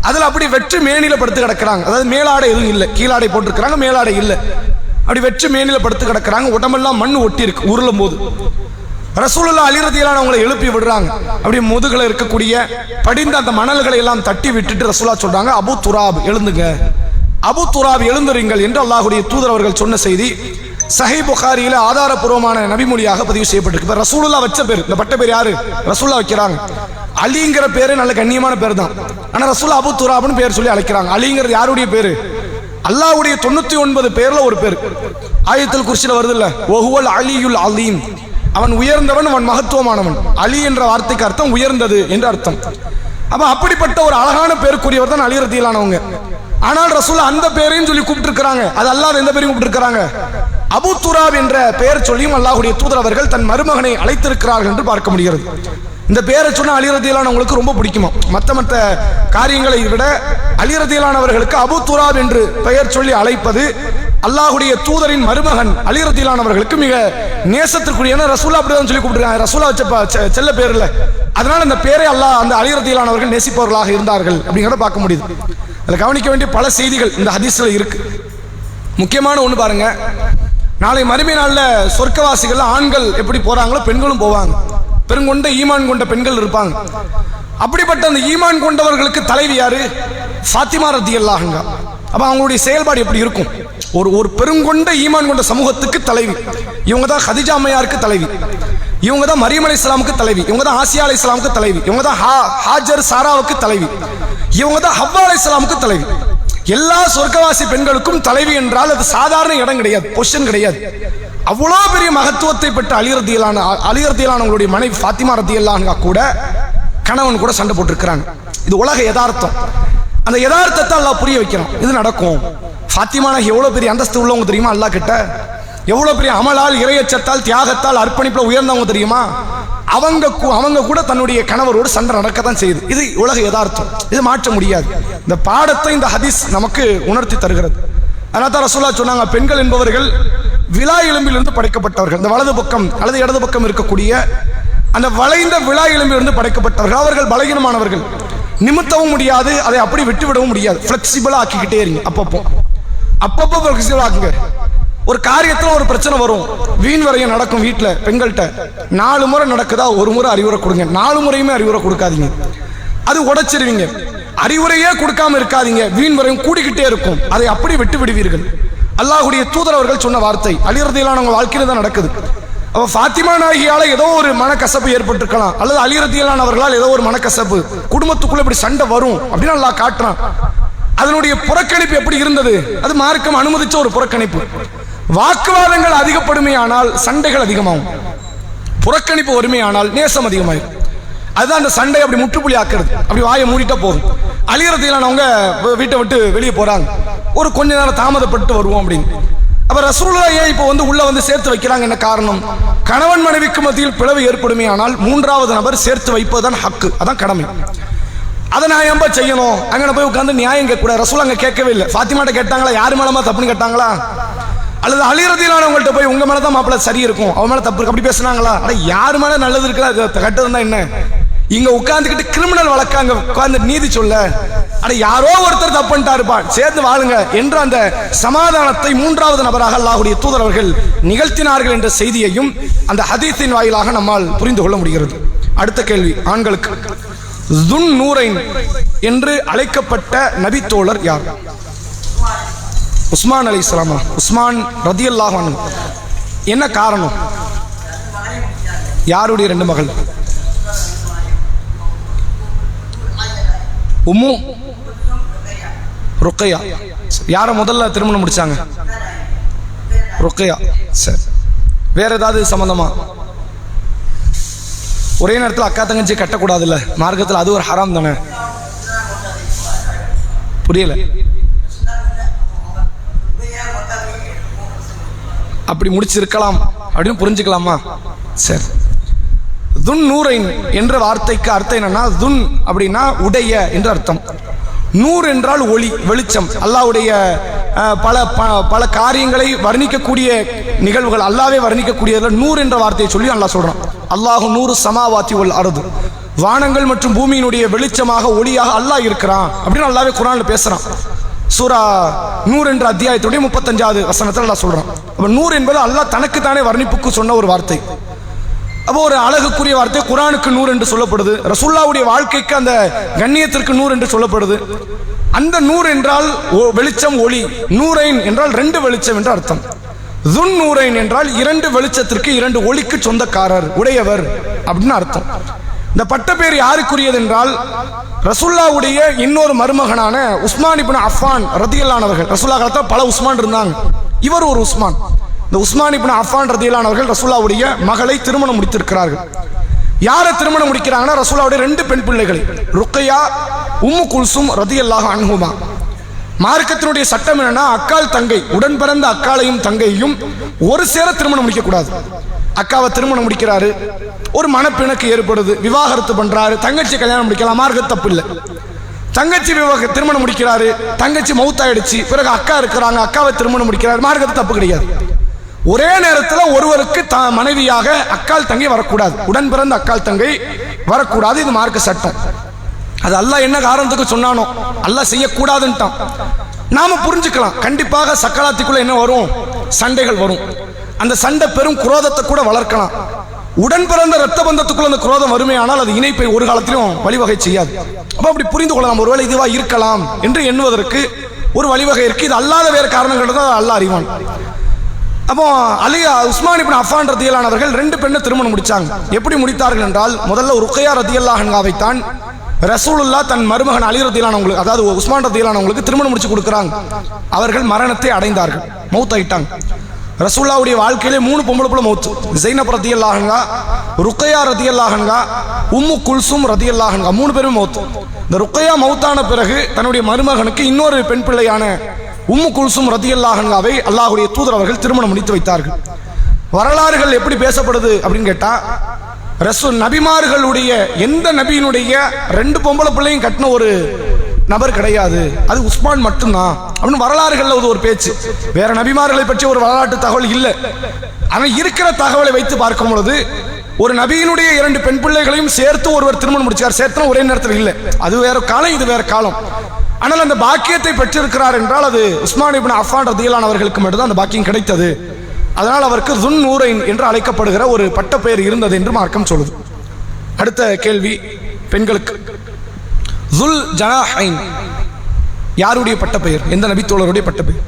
அதுல அப்படி வெற்று மேனில படுத்து கிடக்கிறாங்க. அதாவது மேலாடை எதுவும் இல்லை, கீழாடை போட்டிருக்கிறாங்க, மேலாடை இல்லை. அப்படி வெற்று மேனில படுத்து கிடக்கிறாங்க. உடம்பெல்லாம் மண் ஒட்டி இருக்கு உருளும் போது. ரசூலுல்லாஹ் அலி ரலியல்லாஹு அவங்களை எழுப்பி விடுறாங்க. அப்படி முதுகுல இருக்கக்கூடிய படிந்த அந்த மணல்களை எல்லாம் தட்டி விட்டுட்டு ரசூலுல்லாஹ் சொல்றாங்க, அபு துராப் எழுந்துங்க, அபு துராப் எழுந்துறீங்கள் என்று அல்லாஹ்வுடைய தூதர் அவர்கள் சொன்ன செய்தி சஹீஹ் புகாரியில ஆதாரபூர்வமான நபிமொழியாக பதிவு செய்யப்பட்டிருக்கு. இப்ப ரசூலுல்லாஹ் வச்ச பேர், இந்த பட்ட பேர் யாரு? ரசூலுல்லாஹ் வைக்கிறாங்க. அலிங்கிற பேரு நல்ல கண்ணியமான பேர் தான். ஆனா ரசூலுல்லாஹ் அபு துராப்னு பேர் சொல்லி அழைக்கிறாங்க. அலிங்கிறது யாருடைய பேரு? அல்லாஹ்வுடைய 99 பேர்ல ஒரு பேர். ஆயத்துல் குர்சில வருது இல்ல, வஹுவல் அலியுல் அலீம், அவன் உயர்ந்தவன், அவன் மகத்துவமானவன். அலி என்ற வார்த்தைக்கு அர்த்தம் உயர்ந்தது என்று அர்த்தம். அப்ப அப்படிப்பட்ட ஒரு அழகான பேருக்குரியவர் தான் அலி ரலியல்லாஹு அவங்க. ஆனால் ரசூலுல்லாஹ் அந்த பேரையும் சொல்லி கூப்பிட்டு இருக்காங்க, அது அல்லாஹ் எந்த பேரையும் கூப்பிட்டு இருக்காங்க? அபு துராப் என்ற பெயர் சொல்லியும் அல்லாஹ்வுடைய தூதர் அவர்கள் தன் மருமகனை அழைத்திருக்கிறார்கள் என்று பார்க்க முடிகிறது. இந்த பேரை சொன்ன அலி ரலியல்லாஹு அவங்களுக்கு ரொம்ப பிடிக்குமா. மற்ற காரியங்களை விட அலி ரலியல்லாஹு அவர்களுக்கு அபு துராப் என்று பெயர் சொல்லி அழைப்பது அல்லாஹ்வுடைய தூதரின் மருமகன் அலி ரலியல்லாஹு அவர்களுக்கு மிக நேசத்திற்குரிய. ரசூலுல்லாஹ் அப்படிதான் சொல்லி கூப்பிட்டுருக்காங்க, ரசூலுல்லாஹ் வச்ச செல்ல பேர் இல்ல, அதனால அந்த பேரை அல்லாஹ் அந்த அலி ரலியல்லாஹு அவர்கள் நேசிப்பவர்களாக இருந்தார்கள் அப்படிங்கிறத பார்க்க முடியுது. அதில் கவனிக்க வேண்டிய பல செய்திகள் இந்த ஹதீஸ்ல இருக்கு. முக்கியமான ஒன்று பாருங்க, நாளை மறுமை நாள்ல சொர்க்கவாசிகள் ஆண்கள் எப்படி போறாங்களோ பெண்களும் போவாங்க. பெருங்கொண்ட ஈமான் கொண்ட பெண்கள் இருப்பாங்க. அப்படிப்பட்ட அந்த ஈமான் கொண்டவர்களுக்கு தலைவி யாரு? ஃபாத்திமா ரலியல்லாஹு அன்ஹா. அப்ப அவங்களுடைய செயல்பாடு எப்படி இருக்கும்? ஒரு பெருங்கொண்ட ஈமான் கொண்ட சமூகத்துக்கு தலைவி. இவங்க தான் ஹதீஜா அம்மையாருக்கு தலைவி, இவங்க தான் மரியம் அலைஹிஸ்ஸலாமுக்கு தலைவி, இவங்க தான் ஆசியா அலைஹிஸ்ஸலாமுக்கு தலைவி, இவங்க தான் ஹாஜர் சாராவுக்கு தலைவி, இவங்க தான் ஹவ்வா அலைஹிஸ்ஸலாமுக்கு தலைவி. எல்லா சொர்க்கவாசி பெண்களுக்கும் தலைவி என்றால் அது சாதாரண இடம் கிடையாது, பொசிஷன் கிடையாது. அவ்வளோ பெரிய மகத்துவத்தை பெற்ற அலி ரலியல்லாஹு அவங்களுடைய மனைவி ஃபாத்திமா ரலியல்லாஹு அன்ஹா கூட கணவன் கூட சண்டை போட்டுருக்கிறாங்க. இது உலக யதார்த்தம். அந்த யதார்த்தத்தை அல்லாஹ் புரிய வைக்கிறான், இது நடக்கும். ஃபாத்திமா எவ்வளவு பெரிய அந்தஸ்து உள்ளவங்க தெரியுமா? அல்லாஹ் கிட்ட எவ்வளவு பெரிய அமலால், இறையச்சத்தால், தியாகத்தால், அர்ப்பணிப்புல உயர்ந்தவங்க தெரியுமா? அவங்க கூட தன்னுடைய கணவரோடு சண்டை நடக்கத்தான் செய்யுது. இது உலக யதார்த்தம், இது மாற்ற முடியாது. இந்த பாடத்தை இந்த ஹதீஸ் நமக்கு உணர்த்தி தருகிறது. அதனால தான் ரசூலுல்லாஹ் சொன்னாங்க, பெண்கள் என்பவர்கள் விலா எலும்பிலிருந்து படைக்கப்பட்டவர்கள். இந்த வலது பக்கம் அல்லது இடது பக்கம் இருக்கக்கூடிய அந்த வளைந்த விலா எலும்பிலிருந்து படைக்கப்பட்டவர்கள். அவர்கள் பலகீனமானவர்கள், நிமித்தவும் முடியாது, அதை அப்படி விட்டுவிடவும் முடியாது. பிளெக்சிபிளா ஆக்கிக்கிட்டே இருங்க, அப்பப்போ பிளெக்சிபிள் ஆக்குங்க. ஒரு காரியத்துல ஒரு பிரச்சனை வரும், வீண் வரையும் நடக்கும் வீட்டுல பெண்கள்கிட்ட. 4 முறை நடக்குதா, ஒரு முறை அறிவுரை கொடுங்க. 4 முறையுமே அறிவுரை கொடுக்காதீங்க, அது உடைச்சிருவீங்க. அறிவுரையே கொடுக்காம இருக்காதீங்க, வீண் வரையும் கூடிக்கிட்டே இருக்கும், அதை அப்படி விட்டு விடுவீர்கள். அல்லாஹ்வுடைய தூதர் அவர்கள் சொன்ன வார்த்தை அலி ரலியல்லாஹு அவங்க வாழ்க்கையில தான் நடக்குது. அப்ப ஃபாத்திமா நாயகியால ஏதோ ஒரு மனக்கசப்பு ஏற்பட்டிருக்கலாம், அல்லது அலி ரலியல்லாஹு அவர்களால் ஏதோ ஒரு மனக்கசப்பு, குடும்பத்துக்குள்ள இப்படி சண்டை வரும் அப்படின்னு அல்லாஹ் காட்டுறான். அதனுடைய புறக்கணிப்பு எப்படி இருந்தது? அது மார்க்கம் அனுமதிச்ச ஒரு புறக்கணிப்பு. வாக்குவாதங்கள் அதிகப்படுமையானால் சண்டைகள் அதிகமாகும், புறக்கணிப்பு ஒருமையானால் நேசம் அதிகமாகும். அதுதான் அந்த சண்டை அப்படி முற்றுப்புள்ளி ஆக்குறது. அப்படி வாயை மூடிட்டா போதும். அலி ரலியல்லாஹு வீட்டை விட்டு வெளியே போறாங்க. ஒரு கொஞ்ச நேரம் தாமதப்பட்டு வருவோம் அப்படின்னு. அப்ப ரசூலுல்லாஹ் ஏன் இப்போ உள்ள சேர்த்து வைக்கிறாங்க? என்ன காரணம்? கணவன் மனைவிக்கு மத்தியில் பிளவு ஏற்படுமே ஆனால் மூன்றாவது நபர் சேர்த்து வைப்பதுதான் ஹக்கு, அதான் கடமை. அதை நான் ஏன்பா செய்யணும்? அங்கே போய் உட்காந்து நியாயம் கேட்க கூட. ரசூல் அங்கே கேட்கவே இல்லை. ஃபாத்திமாட்ட கேட்டாங்களா? யார் மேலமா தப்புன்னு கேட்டாங்களா? அல்லது அலி ரலியல்லாஹு உங்கள்கிட்ட போய் உங்க மேல தான் மாப்பிள்ள சரி இருக்கும், அவன் மேல தப்பு இருக்கு அப்படி பேசுனாங்களா? அட யார் மேல நல்லது இருக்கா கட்டுறதுனா என்ன? இங்க உட்கார்ந்துக்கிட்டு கிரிமினல் வழக்கு அங்க உட்கார்ந்து நீதி சொல்ல, அட யாரோ ஒருத்தர் தப்பு பண்ணிட்டாருப்பா சேர்ந்து வாழுங்க என்ற அந்த சமாதானத்தை மூன்றாவது நபராக அல்லாஹ்வுடைய தூதர் அவர்கள் நிகழ்த்தினார்கள் என்ற செய்தியையும் அந்த ஹதீஸின் வாயிலாக நம்மால் புரிந்து கொள்ள முடிகிறது. அடுத்த கேள்வி ஆண்களுக்கு. துன் நூரைன் என்று அழைக்கப்பட்ட நபி தோழர் யார்? உஸ்மான் அலைஹிஸ்ஸலாம். உஸ்மான் ரதியல்லாஹு அன்ஹு. என்ன காரணம்? யாருடைய ரெண்டு மகள்? உம்மு ருக்கையா. யார முதல்ல திருமணம் முடிச்சாங்க? ருக்கையா. சரி, வேற ஏதாவது சம்பந்தமா? ஒரே நேரத்தில் அக்கா தங்கச்சி கட்டக்கூடாதுல்ல மார்க்கத்தில், அது ஒரு ஹராம் தானே? புரியல. அப்படி முடிச்சிருக்கலாம் அப்படின்னு புரிஞ்சுக்கலாமா? சரி. துன் நூரைன் என்ற வார்த்தைக்கு அர்த்தம் என்னன்னா, துன் அப்படின்னா உடைய என்று அர்த்தம். நூர் என்றால் ஒளி, வெளிச்சம். அல்லாஹ்வுடைய பல பல காரியங்களை வர்ணிக்கக்கூடிய நிகழ்வுகள் அல்லாஹ்வே வர்ணிக்கக்கூடியதில் நூர் என்ற வார்த்தையை சொல்லி அல்லாஹ் சொல்றான். அல்லாஹு நூறு சமாவாத்தி வல் அர்து. வானங்கள் மற்றும் பூமியினுடைய வெளிச்சமாக ஒளியாக அல்லாஹ் இருக்கிறான் அப்படின்னு அல்லாஹ்வே குர்ஆன்ல பேசுறான். சூரா நூர் என்ற அத்தியாயத்துடைய 35வது வசனத்தில் அல்லாஹ் சொல்றான். அப்ப நூர் என்பது அல்லாஹ் தனக்குத்தானே வர்ணிப்புக்கு சொன்ன ஒரு வார்த்தை. அப்போ ஒரு அழகுக்குரிய வார்த்தை. குர்ஆனுக்கு நூர் என்று சொல்லப்படுது. ரசூலுல்லாஹ்வுடைய வாழ்க்கைக்கு அந்த கண்ணியத்திற்கு நூர் என்று சொல்லப்படுது. அந்த நூர் என்றால் வெளிச்சம், ஒளி. நூரைன் என்றால் ரெண்டு வெளிச்சம் என்று அர்த்தம். துன் நூரைன் என்றால் இரண்டு வெளிச்சத்திற்கு இரண்டு ஒளிக்கு சொந்தக்காரர், உடையவர் அப்படின்னு அர்த்தம். இந்த பட்ட பேர் யாருக்குரியது என்றால் ரசூலுல்லாஹ்வுடைய இன்னொரு மருமகனான உஸ்மான் இப்னு அஃபான் ரதியல்லாஹு அன்ஹு. ரசூலுல்லாஹ் காலத்துல பல உஸ்மான் இருந்தாங்க. இவர் ஒரு உஸ்மான். இந்த உஸ்மான் இப்னு அஃபான் ரதியல்லாஹு அன்ஹு ரசூலுல்லாஹ்வுடைய மகளை திருமணம் முடித்திருக்கிறார்கள். யாரை திருமணம் முடிக்கிறாங்கன்னா ரசூலுல்லாஹ்வுடைய ரெண்டு பெண் பிள்ளைகளை, ருக்கையா, உம்மு குல்சும் ரதியல்லாஹு அன்ஹுமா. மார்க்கத்தினுடைய சட்டம் என்னன்னா, அக்கால் தங்கை, உடன் பிறந்த அக்காளையும் தங்கையும் ஒரு சேர திருமணம் முடிக்க கூடாது. அக்காவை திருமணம் முடிக்கிறாரு, ஒரு மனப்பிணக்கு ஏற்படுது, விவாகரத்து பண்றாரு, தங்கச்சி கல்யாணம் முடிக்கலாம், மார்க்க தப்பு இல்லை. தங்கச்சி திருமணம் முடிக்கிறாரு, தங்கச்சி மௌத்தாயிடுச்சு, பிறகு அக்கா இருக்கிறாங்க, அக்காவை திருமணம் முடிக்கிறாரு, மார்க்கத்து தப்பு கிடையாது. ஒரே நேரத்தில் ஒருவருக்கு மனைவியாக அக்கால் தங்கை வரக்கூடாது, உடன் பிறந்த அக்கால் தங்கை வரக்கூடாது. இது மார்க்க சட்டம். அது அல்லாஹ் என்ன காரணத்துக்கு சொன்னானோ அல்லாஹ் செய்யக்கூடாதுன்ட்டான். நாம புரிஞ்சுக்கலாம். கண்டிப்பாக சக்கலாத்திக்குள்ள என்ன வரும்? சண்டைகள் வரும். அந்த சண்டை பெரும் குரோதத்தை கூட வளர்க்கலாம். உடன் பிறந்த ரத்த பந்தத்துக்குள்ள அந்த குரோதம் வருமே ஆனால் அது இணைப்பை ஒரு காலத்திலும் வழிவகை செய்யாது. அப்ப அப்படி புரிந்து கொள்ளலாம், ஒருவேளை இதுவா இருக்கலாம் என்று எண்ணுவதற்கு ஒரு வழிவகை இருக்கு. இது அல்லாத வேறு காரணங்கள் தான் அல்லாஹ் அறிவான். அப்போ உஸ்மான் இப்னு அஃபான் ரதியல்லாஹு அன்ஹு அவர்கள் ரெண்டு பெண்ணை திருமணம் முடிச்சாங்க. எப்படி முடித்தார்கள் என்றால், முதல்ல ருக்கையா ரதியல்லாஹு அன்ஹாவை தான் ரசூலுல்லாஹ் தன் மருமகன் அலி ரதியல்லாஹு அன்ஹு, அதாவது உஸ்மான் ரதியல்லாஹு அன்ஹுவுக்கு திருமணம் முடிச்சு கொடுக்குறாங்க. அவர்கள் மரணத்தை அடைந்தார்கள், மௌத்தாயிட்டாங்க. ரசூலுல்லாஹ்வுடைய வாழ்க்கையிலே 3 பொம்பளை புள்ள மௌத். ஸைனப் ரதியல்லாஹு அன்ஹா, ருக்கையா ரதியல்லாஹு அன்ஹா, உம்மு குல்சும் ரதியல்லாஹு அன்ஹா, 3 பேரும் மௌத். இந்த ருக்கையா மௌத்தான பிறகு தன்னுடைய மருமகனுக்கு இன்னொரு பெண் பிள்ளையான உம்மு குல்சும் ரதியல்லாஹு அன்ஹாவை அல்லாஹ்வுடைய தூதர் அவர்கள் திருமணம் முடித்து வைத்தார்கள். வரலாறுகள் எப்படி பேசப்படுது அப்படின்னு கேட்டா, ரசூல் நபிமார்களுடைய எந்த நபியினுடைய 2 பொம்பளை பிள்ளையும் கட்டின ஒரு நபர் கிடையாது, அது உஸ்மான் மட்டும்தான் அப்படின்னு வரலாறுகள்ல ஒரு பேச்சு. வேற நபிமார்களை பற்றி ஒரு வரலாற்று தகவல் இல்லை. ஆனால் இருக்கிற தகவலை வைத்து பார்க்கும் பொழுது ஒரு நபியினுடைய 2 பெண் பிள்ளைகளையும் சேர்த்து ஒருவர் திருமணம் முடிச்சார். சேர்த்து ஒரே நேரத்தில் இல்லை, அது வேற காலம், இது வேற காலம். ஆனால் அந்த பாக்கியத்தை பெற்றிருக்கிறார் என்றால் அது உஸ்மான் இப்னு அஃபான் ரதியல்லாஹு அன்ஹு அவர்களுக்கு மட்டும்தான் அந்த பாக்கியம் கிடைத்தது. அதனால் அவருக்கு துன் நூரைன் என்று அழைக்கப்படுகிற ஒரு பட்டப்பெயர் இருந்தது என்று மார்க்கம் சொல்லுது. அடுத்த கேள்வி பெண்களுக்கு. துல் ஜனாஹைன் யாருடைய பட்டப்பெயர்? எந்த நபித்தோழருடைய பட்டப்பெயர்?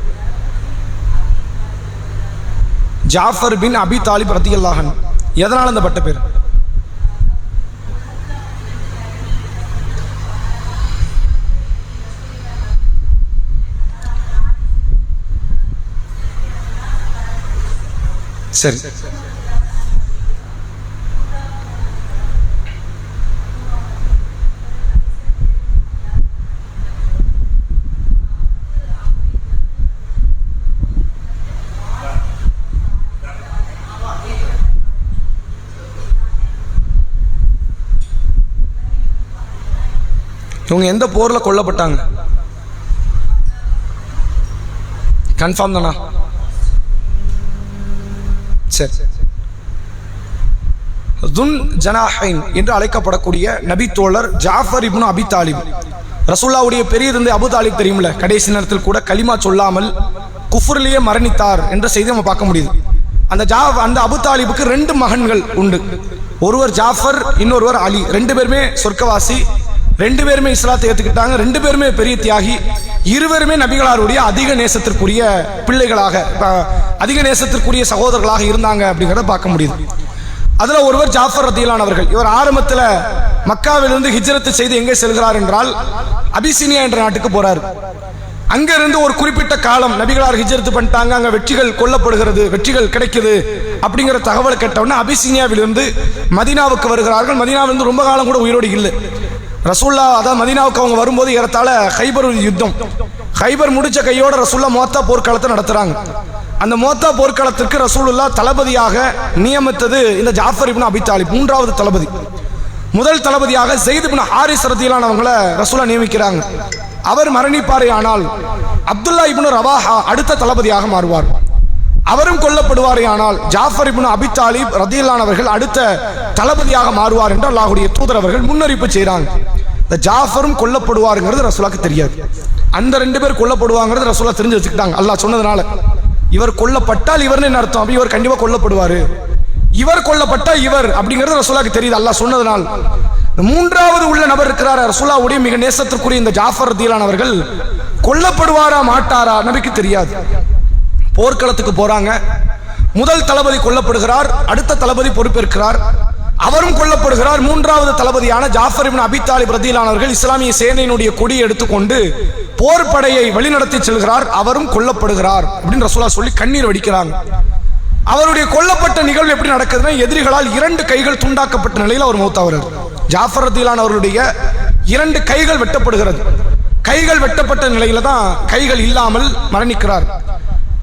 ஜாஃபர் பின் அபி தாலிப் ரதியல்லாஹு அன்ஹு. எதனால் அந்த பட்டப்பெயர்? சரி, இவங்க எந்த போர்ல கொல்லப்பட்டாங்க? கன்ஃபார்ம் தானா? சரி. துன் ஜனாஹைன் என்று அழைக்கப்படக்கூடிய நபி தோழர் ஜாஃபர் இப்னு அபி தாலிப், ரசூலுல்லாஹ்வுடைய பெரிய இருந்து அபு தாலிப் தெரியுமில்ல, கடைசி நேரத்தில் கூட கலிமா சொல்லாமல் குஃப்ரிலேயே மரணித்தார் என்ற செய்தி நம்ம பார்க்க முடியுது. அந்த அபு தாலிபுக்கு 2 மகன்கள் உண்டு. ஒருவர் ஜாஃபர், இன்னொருவர் அலி. 2 பேருமே சொர்க்கவாசி, 2 பேருமே இஸ்லாத்தை ஏற்றுக்கிட்டாங்க, 2 பேருமே பெரிய தியாகி, இருவருமே நபிகளாருடைய அதிக நேசத்திற்குரிய பிள்ளைகளாக, அதிக நேசத்திற்குரிய சகோதரர்களாக இருந்தாங்க அப்படிங்கிறத பார்க்க முடியுது. அதுல ஒருவர் ஜாஃபர் ரதியல்லாஹு அவர்கள். இவர் ஆரம்பத்தில் மக்காவிலிருந்து ஹிஜ்ரத் செய்து எங்கே செல்கிறார் என்றால் அபிசீனியா என்ற நாட்டுக்கு போறார். அங்கிருந்து ஒரு குறிப்பிட்ட காலம் நபிகளார் ஹிஜ்ரத் பண்ணிட்டாங்க, அங்க வெற்றிகள் கொல்லப்படுகிறது, வெற்றிகள் கிடைக்குது அப்படிங்கிற தகவல் கேட்டவுடனே அபிசீனியாவிலிருந்து மதீனாவுக்கு வருகிறார்கள். மதீனாவிலிருந்து ரொம்ப காலம் கூட உயிரோடு இல்லை. ரசூல்லா அதாவது மதீனாவுக்கு அவங்க வரும்போது ஏறத்தாழ ஹைபர் யுத்தம், ஹைபர் முடிச்ச கையோட ரசூல்லா மோத்தா போர்க்களத்தை நடத்துறாங்க. அந்த மோத்தா போர்க்களத்திற்கு ரசூலுல்லா தளபதியாக நியமித்தது இந்த ஜாஃபர் இப்னு அபி தாலிப், 3வது தளபதி. முதல் தளபதியாக ஸைத் இப்னு ஹாரிஸ் ரதியல்லாஹு அவங்களை ரசூலா நியமிக்கிறாங்க. அவர் மரணிப்பாரே ஆனால் அப்துல்லா இப்னு ரவாஹா அடுத்த தளபதியாக மாறுவார். அவரும் கொல்லப்படுவாரே ஆனால் ஜாஃபர் இப்னு அபி தாலிப் ரதியல்லாஹு அவர்கள் அடுத்த தளபதியாக மாறுவார் என்று அல்லாஹ்வுடைய தூதர் அவர்கள் முன்னறிவிப்பு செய்கிறாங்க. இந்த ஜாஃபரும் கொல்லப்படுவாருங்கிறது ரசூலுக்கு தெரியாது. அந்த 2 பேர் கொல்லப்படுவாங்கிறது ரசூலா தெரிஞ்சு வச்சுக்கிட்டாங்க. அல்லாஹ் சொன்னதுனால இவர் கொல்லப்பட்டால் இவர்னு என்ன அர்த்தம்? அப்ப இவர் கண்டிப்பா கொல்லப்படுவாரு, இவர் கொல்லப்பட்டா இவர் அப்படிங்கிறது ரசூலுக்கு தெரியுது, அல்லாஹ் சொன்னதுனால. 3வது உள்ள நபர் இருக்கிறார், ரசூலுல்லாஹ்வுடைய மிக நேசத்திற்குரிய இந்த ஜாஃபர் ரதியல்லாஹு அவர்கள் கொல்லப்படுவாரா மாட்டாரா நபிக்கு தெரியாது. போர்க்களத்துக்கு போறாங்க. முதல் தளபதி கொல்லப்படுகிறார், அடுத்த தளபதி பொறுப்பேற்கிறார், அவரும் கொல்லப்படுகிறார். 3வது தளபதியான ஜாஃபர் இப்னு அபி தாலிப் ரதியல்லாஹு அவர்கள் இஸ்லாமிய சேனையினுடைய கொடியை எடுத்துக்கொண்டு போர் படையை வழிநடத்தி செல்கிறார், அவரும் கொல்லப்படுகிறார் அப்படின்னு ரசூலுல்லாஹ் சொல்லி கண்ணீர் வடிக்கிறாங்க. அவருடைய கொல்லப்பட்ட நிகழ்வு எப்படி நடக்குதுன்னா, எதிரிகளால் 2 கைகள் துண்டாக்கப்பட்ட நிலையில் அவர் மௌத்தாகிறார். ஜாஃபர் ரதியல்லாஹு அவர்களுடைய 2 கைகள் வெட்டப்படுகிறது. கைகள் வெட்டப்பட்ட நிலையில தான் கைகள் இல்லாமல் மரணிக்கிறார்.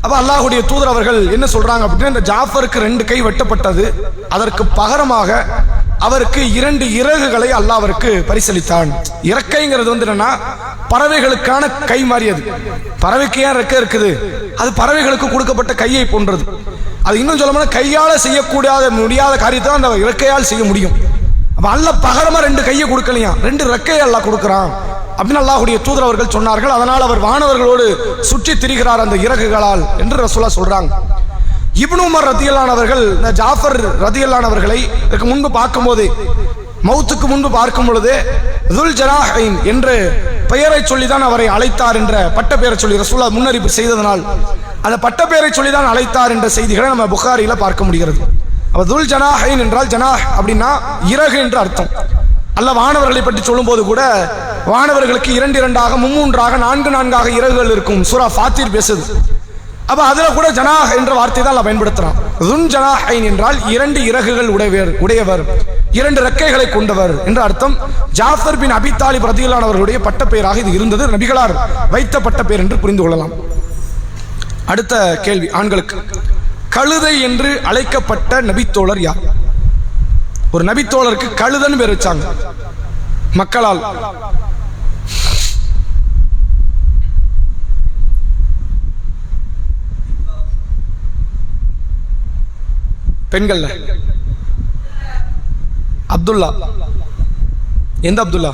அப்ப அல்லாஹ்வுடைய தூதர் அவர்கள் என்ன சொல்றாங்க அப்படின்னா, இந்த ஜாஃபருக்கு 2 கை வெட்டப்பட்டது, அதற்கு பகரமாக அவருக்கு 2 இறகுகளை அல்லாஹ் அவருக்கு பரிசளித்தான். இறக்கைங்கிறது என்னன்னா பறவைகளுக்கான கை மாறியது. பறவைக்கு ஏன் ரெக்கை இருக்குது? அது பறவைகளுக்கு கொடுக்கப்பட்ட கையை போன்றது. அது இன்னும் சொல்ல போனா கையால செய்யக்கூடாத முடியாத காரியத்தை அந்த இறக்கையால் செய்ய முடியும். அப்ப அல்லாஹ் பகரமா 2 கையை கொடுக்கலையா, 2 ரெக்கையை அல்லாஹ் கொடுக்கிறான் அப்படின்னு அல்லாஹ்வுடைய தூதர் அவர்கள் சொன்னார்கள். அதனால் அவர் வானவர்களோடு சுற்றி திரிகிறார் அந்த இறகுகளால் என்று ரசூலுல்லாஹ் சொல்றாங்க. இப்னு உமர் ரதியல்லாஹு அவர்கள் இந்த ஜாஃபர் ரதியல்லாஹு அவர்களை இதற்கு முன்பு பார்க்கும்போது, மௌத்துக்கு முன்பு பார்க்கும் பொழுது துல் ஜனாஹைன் என்று பெயரை சொல்லிதான் அவரை அழைத்தார் என்ற பட்ட பெயரை சொல்லி ரசூலுல்லாஹ் முன்னறிப்பு செய்ததனால் அந்த பட்ட பெயரை சொல்லிதான் அழைத்தார் என்ற செய்திகளை நம்ம புகாரியில பார்க்க முடிகிறது. அப்ப துல் ஜனாஹைன் என்றால் ஜனாஹ் அப்படின்னா இறகு என்று அர்த்தம். அல்லாஹ் வானவர்களை பற்றி சொல்லும் போது கூட வானவர்களுக்கு 2 2ஆக 3 3ஆக 4 4ஆக இறகுகள் இருக்கும். சூரா ஃபாத்திர் பேசுது. அப்ப அதுல கூட ஜனாஹ் என்ற வார்த்தை தான் அல்லாஹ் பயன்படுத்துறான். துன் ஜனாஹைன் என்றால் 2 இறகுகள் உடையவர், 2 ரெக்கைகளை கொண்டவர் என்ற அர்த்தம். ஜாஃபர் பின் அபி தாலிப் ரதியல்லாஹு அவர்களுடைய பட்ட பெயராக இது இருந்தது. நபிகளார் வைத்த பட்ட பெயர் என்று புரிந்து கொள்ளலாம். அடுத்த கேள்வி ஆண்களுக்கு. கழுதை என்று அழைக்கப்பட்ட நபித்தோழர் யார்? ஒரு நபித்தோழருக்கு கழுதன் பேர் வச்சாங்க மக்களால். பெண்கள் அப்துல்லா. எந்த அப்துல்லா?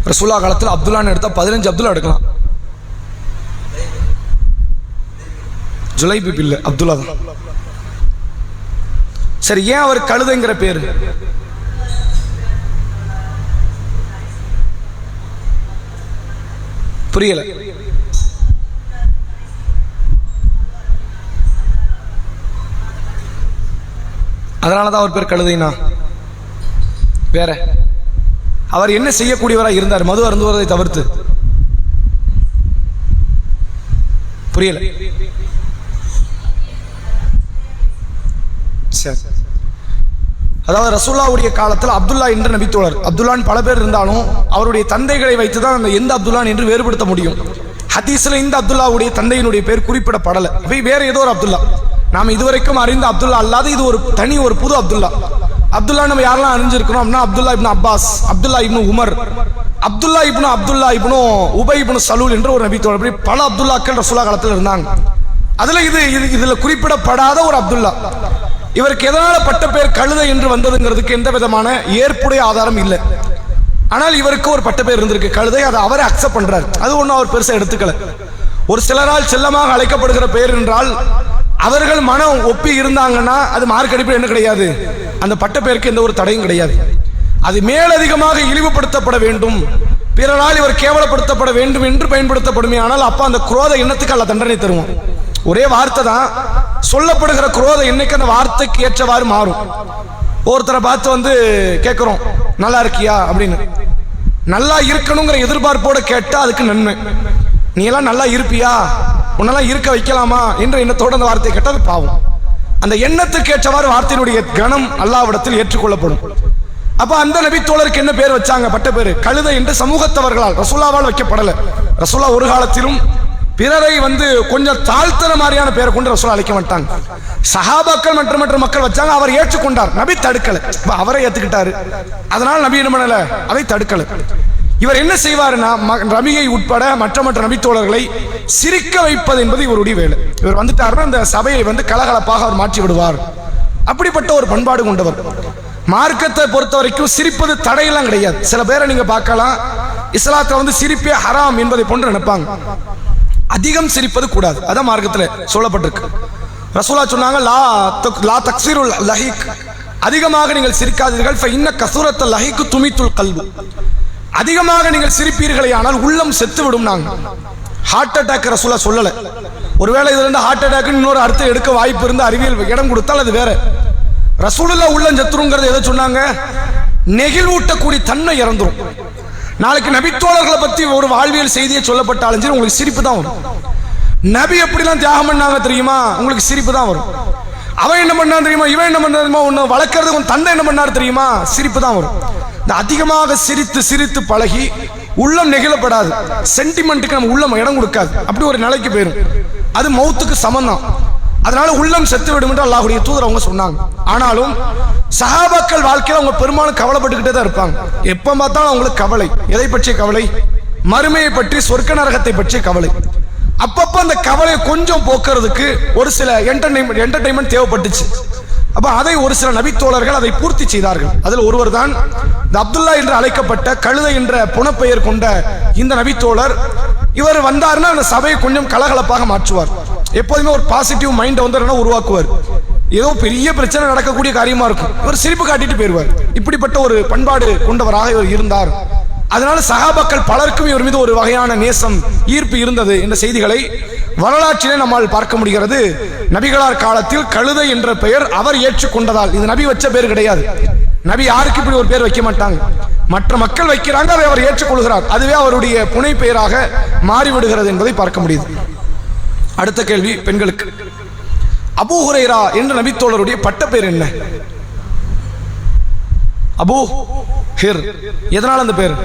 ரசூலுல்லாஹ் காலத்தில் அப்துல்லான்னு எடுத்தா 15 அப்துல்லா எடுக்கலாம். ஜுலைபிப் இல்ல, அப்துல்லா தான். சரி, ஏன் அவர் கழுதைங்கிற பேரு? புரியல. அதனாலதான் அவர் பேர் கழுதைனா? வேற அவர் என்ன செய்யக்கூடியவராக இருந்தார்? மது அருந்துவதை தவிர்த்து. புரியல. அதாவது ரசூலுல்லாஹ்வுடைய காலத்தில் அப்துல்லா என்ற நபித்தோழர், அப்துல்லான் பல பேர் இருந்தாலும் அவருடைய தந்தைகளை வைத்துதான் அந்த எந்த அப்துல்லான் என்று வேறுபடுத்த முடியும். ஹதீஸ்ல இந்த அப்துல்லாவுடைய தந்தையினுடைய பேர் குறிப்பிடப்படலை. வேற ஏதோ ஒரு அப்துல்லா, நாம் இதுவரைக்கும் அறிந்த அப்துல்லா அல்லாது இது ஒரு புது அப்துல்லா. அப்துல்லா நம்ம யாரெல்லாம் அறிஞ்சிருக்கிறோம் அப்படின்னா அப்துல்லா இப்னு அப்பாஸ், அப்துல்லா இப்னு உமர், அப்துல்லா இப்னு உபை இப்னு சலூல் என்று ஒரு நபி தோழர். பல அப்துல்லாக்கள் ரசூலா காலத்தில் இருந்தாங்க. அதுல இதுல குறிப்பிடப்படாத ஒரு அப்துல்லா. இவருக்கு எதனால பட்ட பேர் கழுதை என்று வந்ததுங்கிறதுக்கு எந்த விதமான ஏற்புடைய ஆதாரம் இல்லை. ஆனால் இவருக்கு ஒரு பட்ட பேர் இருந்திருக்கு கழுதை. அதை அவரை அக்செப்ட் பண்றாரு. அது ஒன்றும் அவர் பெருசா எடுத்துக்கல. ஒரு சிலரால் செல்லமாக அழைக்கப்படுகிற பெயர் என்றால் அவர்கள் மனம் ஒப்பி இருந்தாங்கன்னா அது மார்க் அடிப்படையில் என்ன கிடையாது, அந்த பட்ட பெயருக்கு எந்த ஒரு தடையும் கிடையாது. அது மேலதிகமாக இழிவுபடுத்தப்பட வேண்டும், பிறரால் இவர் கேவலப்படுத்தப்பட வேண்டும் என்று பயன்படுத்தப்படுமே. ஆனால் அப்ப அந்த குரோத எண்ணத்துக்கு அல்ல தண்டனை தருவோம். ஒரே வார்த்தை தான் சொல்லப்படுகிற குரோத எண்ணிக்கை அந்த வார்த்தைக்கு ஏற்றவாறு மாறும். ஒருத்தரை பார்த்து கேட்கிறோம் நல்லா இருக்கியா அப்படின்னு. நல்லா இருக்கணுங்கிற எதிர்பார்ப்போட கேட்டா அதுக்கு நன்மை. நீ எல்லாம் நல்லா இருப்பியா, உன்னெல்லாம் இருக்க வைக்கலாமா என்ற எண்ணத்தோட அந்த வார்த்தையை கேட்டால் அது பாவம். அந்த எண்ணத்துக்கு ஏற்றவாறு வார்த்தையினுடைய கணம் அல்லாஹ்விடத்தில் ஏற்றுக்கொள்ளப்படும். அப்ப அந்த நபி தோழருக்கு என்ன பேர் வச்சாங்க? பட்ட பேரு கழுதை என்று சமூகத்தவர்களால், ரசூலாவால் வைக்கப்படல. ரசூலா ஒரு காலத்திலும் பிறரை கொஞ்சம் தாழ்த்தன மாதிரியான பேரை கொண்டு ரசூலா அழைக்க மாட்டாங்க. சஹாபாக்கள் மற்ற மக்கள் வச்சாங்க, அவர் ஏற்றுக்கொண்டார், நபி தடுக்கல. அவரை ஏத்துக்கிட்டாரு, அதனால நபி என்ன பண்ணல, அதை தடுக்கல. இவர் என்ன செய்வாருன்னா ரபியை உட்பட மற்ற நபித்தோழர்களை சிரிக்க வைப்பது என்பது இவருடைய வேலை. இவர் வந்துட்டாருன்னா அந்த சபையை கலகலப்பாக அவர் மாற்றி விடுவார். அப்படிப்பட்ட ஒரு பண்பாடு கொண்டவர். மார்க்கத்தை பொறுத்த வரைக்கும் சிரிப்பது தடையெல்லாம் கிடையாது. சில பேரை நீங்க பார்க்கலாம், இஸ்லாத்துல சிரிப்பே ஹராம் என்பதை போன்று நினைப்பாங்க. அதிகம் சிரிப்பது கூடாது, அதான் மார்க்கத்துல சொல்லப்பட்டிருக்கு. ரசூலா சொன்னாங்க, லா தக்ஸீருல் லஹீக், அதிகமாக நீங்கள் சிரிக்காதீர்கள், ஃபஇன்ன கஸூரத்துல் லஹீக் துமித்துல் கல்பு, அதிகமாக நீங்கள் சிரிப்பீர்களே ஆனால் உள்ளம் செத்து விடும். நாங்க ஹார்ட் அட்டாக் ரசூலா சொல்லல. ஒருவேளை இதுல இருந்து ஹார்ட் அட்டாக் இன்னொரு அர்த்தம் எடுக்க வாய்ப்பு இருந்து அறிவியல் இடம் கொடுத்தால் அது வேற. ரசூலுல்லாஹ் உள்ளம் செத்துருங்கிறது எதை சொன்னாங்க? நெகிழ்வூட்டக்கூடிய தன்மை இறந்துரும். நாளைக்கு நபித்தோழர்களை பத்தி ஒரு வாழ்வியல் செய்தியை சொல்லப்பட்டாலும் சரி உங்களுக்கு சிரிப்பு தான் வரும். நபி எப்படிலாம் தியாகம் பண்ணாங்க தெரியுமா, உங்களுக்கு சிரிப்பு தான் வரும். அவன் என்ன பண்ணா தெரியுமா, இவன் என்ன பண்ணா தெரியுமா, உன்னை வளர்க்கறது உன் தந்தை என்ன பண்ணாரு தெரியுமா, சிரிப்பு தான் வரும். இந்த அதிகமாக சிரித்து சிரித்து பழகி உள்ளம் நெகிழப்படாது, சென்டிமெண்ட்டுக்கு நம்ம உள்ளம் இடம் கொடுக்காது, அப்படி ஒரு நிலைக்கு போயிடும். அது மௌத்துக்கு சமம். அதனால உள்ளம் செத்து விடும் என்று அல்லாஹ்வுடைய தூதர் அவங்க சொன்னாங்க. ஆனாலும் சஹாபாக்கள் வாழ்க்கையில அவங்க பெரும்பாலும் கவலைப்பட்டுக்கிட்டே தான் இருப்பாங்க. எப்ப பார்த்தாலும் அவங்களுக்கு கவலை. எதை பற்றிய கவலை? மறுமையை பற்றி, சொர்க்க நரகத்தை பற்றிய கவலை. அப்பப்ப அந்த கவலையை கொஞ்சம் போக்குறதுக்கு ஒரு சில என்டர்டைன்மெண்ட் தேவைப்பட்டுச்சு. அப்ப அதை ஒரு சில நபித்தோழர்கள் அதை பூர்த்தி செய்தார்கள். அதில் ஒருவர் தான் இந்த அப்துல்லா என்று அழைக்கப்பட்ட கழுதை என்ற புனப்பெயர் கொண்ட இந்த நபித்தோழர். இவர் வந்தாருன்னா அந்த சபையை கொஞ்சம் கலகலப்பாக மாற்றுவார். எப்போதுமே ஒரு பாசிட்டிவ் மைண்டை உருவாக்குவார். ஏதோ பெரிய பிரச்சனை நடக்கக்கூடிய காரியமா இருக்கும், இவர் சிரிப்பு காட்டிட்டு போயிருவார். இப்படிப்பட்ட ஒரு பண்பாடு கொண்டவராக இவர் இருந்தார். அதனால சஹாபாக்கள் பலருக்கும் இவர் மீது ஒரு வகையான நேசம், ஈர்ப்பு இருந்தது என்ற செய்திகளை வரலாற்றிலே நம்மால் பார்க்க முடிகிறது. நபிகளார் காலத்தில் கழுதை என்ற பெயர் அவர் ஏற்றுக்கொண்டதால், இது நபி வச்ச பேர் கிடையாது. நபி யாருக்கு இப்படி ஒரு பேர் வைக்க மாட்டாங்க, மற்ற மக்கள் வைக்கிறாங்க, அதை அவர் ஏற்றுக்கொள்கிறார். அதுவே அவருடைய புனை பெயராக மாறிவிடுகிறது என்பதை பார்க்க முடியுது. அடுத்த கேள்வி பெண்களுக்கு. அபூ ஹுரைரா என்ற நபித்தோழருடைய பட்ட பேர் என்ன? அபூ ஹிர். எதனால் அந்த பேர்?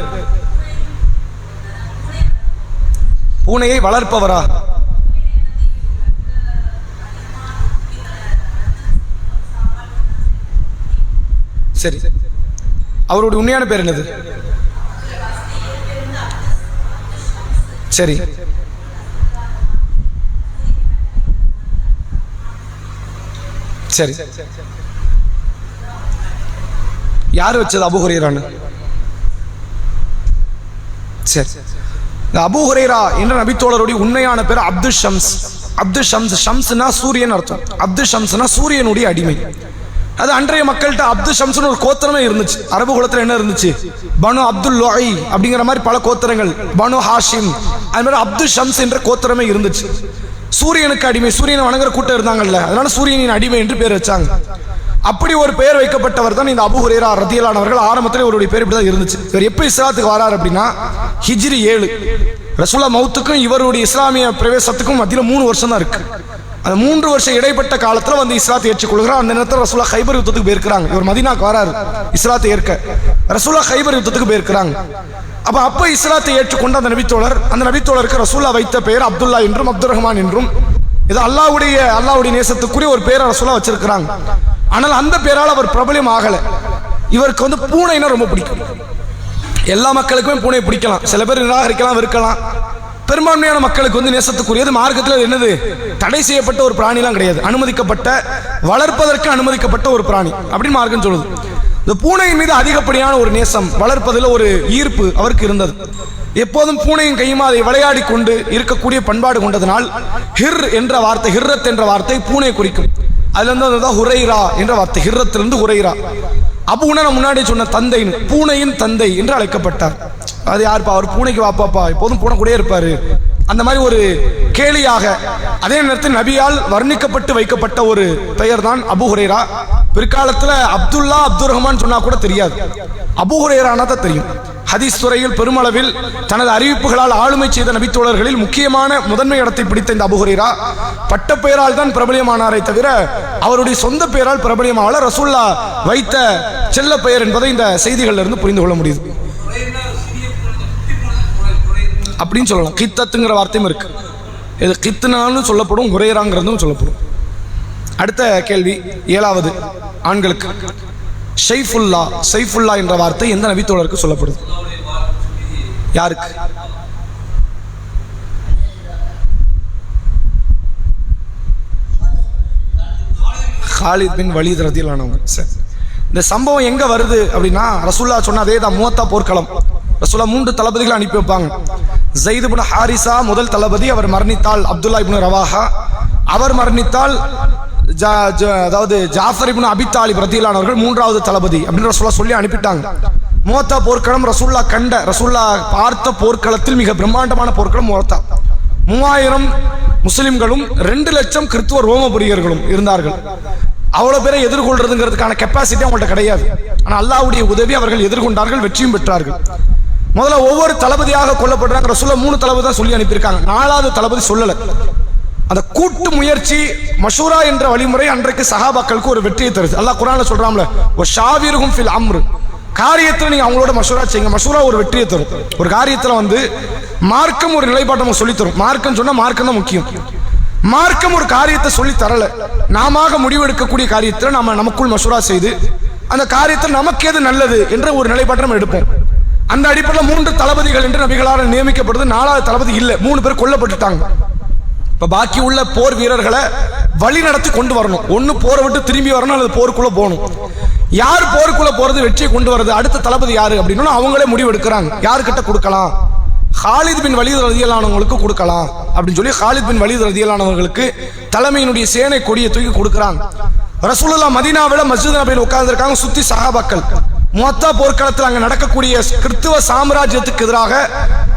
பூனையை வளர்ப்பவரா? சரி, அவருடைய உண்மையான பேர் என்னது? சரி, சரி, யார் வச்சது அபூ ஹுரைரான்னு? சரி, அபூ ஹுரைரா என்ற நபித்தோழருடைய உண்மையான பேர் அப்துல் ஷம்ஸ். அப்துல் ஷம்ஸ், ஷம்ஸ்னா சூரியன் அர்த்தம். அப்துல் ஷம்ஸ்னா சூரியனுடைய அடிமை. அது அன்றைய மக்கள்கிட்ட அப்துல் ஷம்ஸ்னு ஒரு கோத்திரமே இருந்துச்சு. அரபு குலத்துல என்ன இருந்துச்சு? பனு அப்துல் லோய் அப்படிங்கிற மாதிரி பல கோத்திரங்கள், பனு ஹாஷிம், அது மாதிரி அப்துல் ஷம்ஸ் என்ற கோத்திரமே இருந்துச்சு. சூரியனுக்கு அடிமை, சூரியனை வணங்குற கூட்டம் இருந்தாங்கல்ல, அதனால சூரியனின் அடிமை என்று பேர் வச்சாங்க. அப்படி ஒரு பெயர் வைக்கப்பட்டவர் தான் இந்த அபூ ஹுரைரா ரலியல்லாஹு அவர்கள். ஆரம்பத்தில் இவருடைய பேர் இப்படி தான் இருந்துச்சு. இவர் எப்போ இஸ்லாத்துக்கு வரார் அப்படின்னா ஹிஜ்ரி 7. ரசூலா மௌத்துக்கும் இவருடைய இஸ்லாமிய பிரவேசத்துக்கும் மத்தியில் 3 வருஷம் தான் இருக்கு. அந்த 3 வருஷம் இடைப்பட்ட காலத்தில் இஸ்லாத்தை ஏற்றுக்கொள்கிறார். அந்த நேரத்தில் ரசூலா ஹைபர் யுத்தத்துக்கு போயிருக்கிறாங்க. இவர் மதீனாக்கு வராரு இஸ்லாத்தை ஏற்க. ரசூலா ஹைபர் யுத்தத்துக்கு போயிருக்கிறாங்க. அப்ப இஸ்லாத்தை ஏற்றுக்கொண்ட அந்த நபித்தோழருக்கு ரசூலா வைத்த பெயர் அப்துல்லா என்றும் அப்துல் ரஹ்மான் என்றும், இது அல்லாஹ்வுடைய நேசத்துக்குரிய ஒரு பெயரை ரசூலா வச்சிருக்கிறாங்க. ஆனால் அந்த பேரால் அவர் பிரபலியம் ஆகலை. இவருக்கு வந்து பூனைன்னா ரொம்ப பிடிக்கும். எல்லா மக்களுக்குமே பூனை பிடிக்கலாம், சில பேர் நிராகரிக்கலாம், வெறுக்கலாம். பெரும்பான்மையான மக்களுக்கு வந்து நேசத்துக்குரியது. மார்க்கத்தில் என்னது, தடை செய்யப்பட்ட ஒரு பிராணிலாம் கிடையாது, அனுமதிக்கப்பட்ட, வளர்ப்பதற்கு அனுமதிக்கப்பட்ட ஒரு பிராணி அப்படின்னு மார்க்கம் சொல்லுது. இந்த பூனையின் மீது அதிகப்படியான ஒரு நேசம், வளர்ப்பதில் ஒரு ஈர்ப்பு அவருக்கு இருந்தது. எப்போதும் பூனையின் கையுமா அதை விளையாடி கொண்டு இருக்கக்கூடிய பண்பாடு கொண்டதனால் ஹிர் என்ற வார்த்தை, ஹிர்ரத் என்ற வார்த்தை பூனை குறிக்கும். அதுல இருந்து ஹுரைரா என்ற வார்த்தை, ஹிர்ரத்திலிருந்து ஹுரைரா. அபூனா முன்னாடி சொன்ன தந்தை, பூனையின் தந்தை என்று அழைக்கப்பட்டார். அது யாருப்பா, அவர் பூனைக்கு வாப்பாப்பா, எப்போதும் பூனை கூட இருப்பாரு, அந்த மாதிரி ஒரு கேலியாக. அதே நேரத்தில் நபியால் வர்ணிக்கப்பட்டு வைக்கப்பட்ட ஒரு பெயர் தான் அபூ ஹுரைரா. பிற்காலத்தில் அப்துல்லா, அப்துல் ரஹ்மான் சொன்னா கூட தெரியாது, அபூ ஹுரைரானா தான் தெரியும். ஹதீஸ் துறையில் பெருமளவில் தனது அறிவிப்புகளால் ஆளுமை செய்த நபித்தோழர்களில் முக்கியமான முதன்மை இடத்தை பிடித்த இந்த அபூ ஹுரைரா பட்ட பெயரால் தான் பிரபலியமானாரை தவிர அவருடைய சொந்த பெயரால் பிரபலியமான ரசூல்லா வைத்த செல்ல பெயர் என்பதை இந்த செய்திகளில் இருந்து புரிந்து கொள்ள முடியுது. அப்படின்னு சொல்லலாம். கித்தத்துங்கிற வார்த்தையும் இருக்கு, இது கித்துனாலும் சொல்லப்படும், ஹுரைராங்கிறதும் சொல்லப்படும். அடுத்த கேள்வி, 7வது, ஆண்களுக்கு. ஷைஃபுல்லா, சைஃபுல்லா என்ற வார்த்தை எந்த நபித்தோழருக்கு சொல்லப்படுது? யாருக்கு? காலித் பின் வலீத் ரலியல்லாஹு அன்ஹு. சரி, இந்த சம்பவம் எங்க வருது அப்படின்னா, ரசூல்லா சொன்ன அதே தான், முவத்தா போர்க்களம். ரசூல்லா 3 தளபதிகளை அனுப்பி வைப்பாங்க. ஸைத் இப்னு ஹாரிஸா முதல் தளபதி, அவர் மரணித்தால் அப்துல்லா இப்னு ரவாஹா, அவர் மரணித்தால் அதாவது ஜாஃபர் இப்னு அபி தாலிப் ரலியல்லாஹு அவர்கள் 3வது தளபதி அப்படின்னு ரசூல்லா சொல்லி அனுப்பிட்டாங்க. முவத்தா போர்க்களம் ரசூல்லா கண்ட, ரசூல்லா பார்த்த போர்க்களத்தில் மிக பிரம்மாண்டமான போர்க்களம் முவத்தா. 3000 முஸ்லிம்களும் 2 லட்சம் கிறிஸ்துவ ரோமபுரியர்களும் இருந்தார்கள். அவ்வளவு பேரை எதிர்கொள்றதுங்கிறதுக்கான கெப்பாசிட்டி அவங்கள்ட்ட கிடையாது. ஆனால் அல்லாஹ்வுடைய உதவி, அவர்கள் எதிர்கொண்டார்கள், வெற்றியும் பெற்றார்கள். முதல்ல ஒவ்வொரு தளபதியாக கொல்லப்படுறாங்க. ரசூல்லா 3 தளபதி தான் சொல்லி அனுப்பியிருக்காங்க, 4வது தளபதி சொல்லல. அந்த கூட்டு முயற்சி, மஷூரா என்ற வழிமுறை அன்றைக்கு சஹாபாக்களுக்கு ஒரு வெற்றியை தருது. அல்லாஹ் குர்ஆன்ல சொல்றாம்ல, "வ ஷாவிருஹும் ஃபில் அம்ர்", காரியத்தில் நீங்க அவங்களோட மஷூரா செய்யுங்க. மஷூரா ஒரு வெற்றியை தரும். ஒரு காரியத்தில் வந்து மார்க்கம் ஒரு நிலைப்பாட்டை நமக்கு சொல்லி தரும். மார்க்கம் சொன்னா மார்க்கம் தான் முக்கியம். மார்க்கம் ஒரு காரியத்தை சொல்லி தரல, நாம முடிவெடுக்கக்கூடிய காரியத்தில் நாம நமக்குள் மஷூரா செய்து அந்த காரியத்தில் நமக்கு எது நல்லது என்ற ஒரு நிலைப்பாட்டை நம்ம எடுப்போம். அந்த அடிப்படையில் 3 தளபதிகள் என்று நபிகளால் நியமிக்கப்படுது. 4வது தளபதி இல்லை, 3 பேர் கொல்லப்பட்டுட்டாங்க. இப்ப பாக்கி உள்ள போர் வீரர்களை வழி நடத்தி கொண்டு வரணும். ஒன்னு போரை விட்டு திரும்பி வரணும், அல்லது போருக்குள்ள போகணும். யார் போருக்குள்ள போறது, வெற்றியை கொண்டு வரது, அடுத்த தளபதி யாரு அப்படின்னா அவங்களே முடிவு எடுக்கிறாங்க. யாருக்கிட்ட கொடுக்கலாம், காலித் பின் வலீத் ரலியல்லாஹு அன்ஹுவுக்கு கொடுக்கலாம் அப்படின்னு சொல்லி காலித் பின் வலீத் ரலியல்லாஹு அன்ஹுவுக்கு தலைமையினுடைய சேனை கொடியை தூக்கி கொடுக்குறாங்க. ரசூலுல்லாஹ் மதீனாவில மஸ்ஜித் நபியில் உட்கார்ந்திருக்காங்க, சுத்தி சஹாபாக்கள். முவத்தா போர்க்களத்தில் அங்க நடக்கக்கூடிய கிறிஸ்துவ சாம்ராஜ்யத்துக்கு எதிராக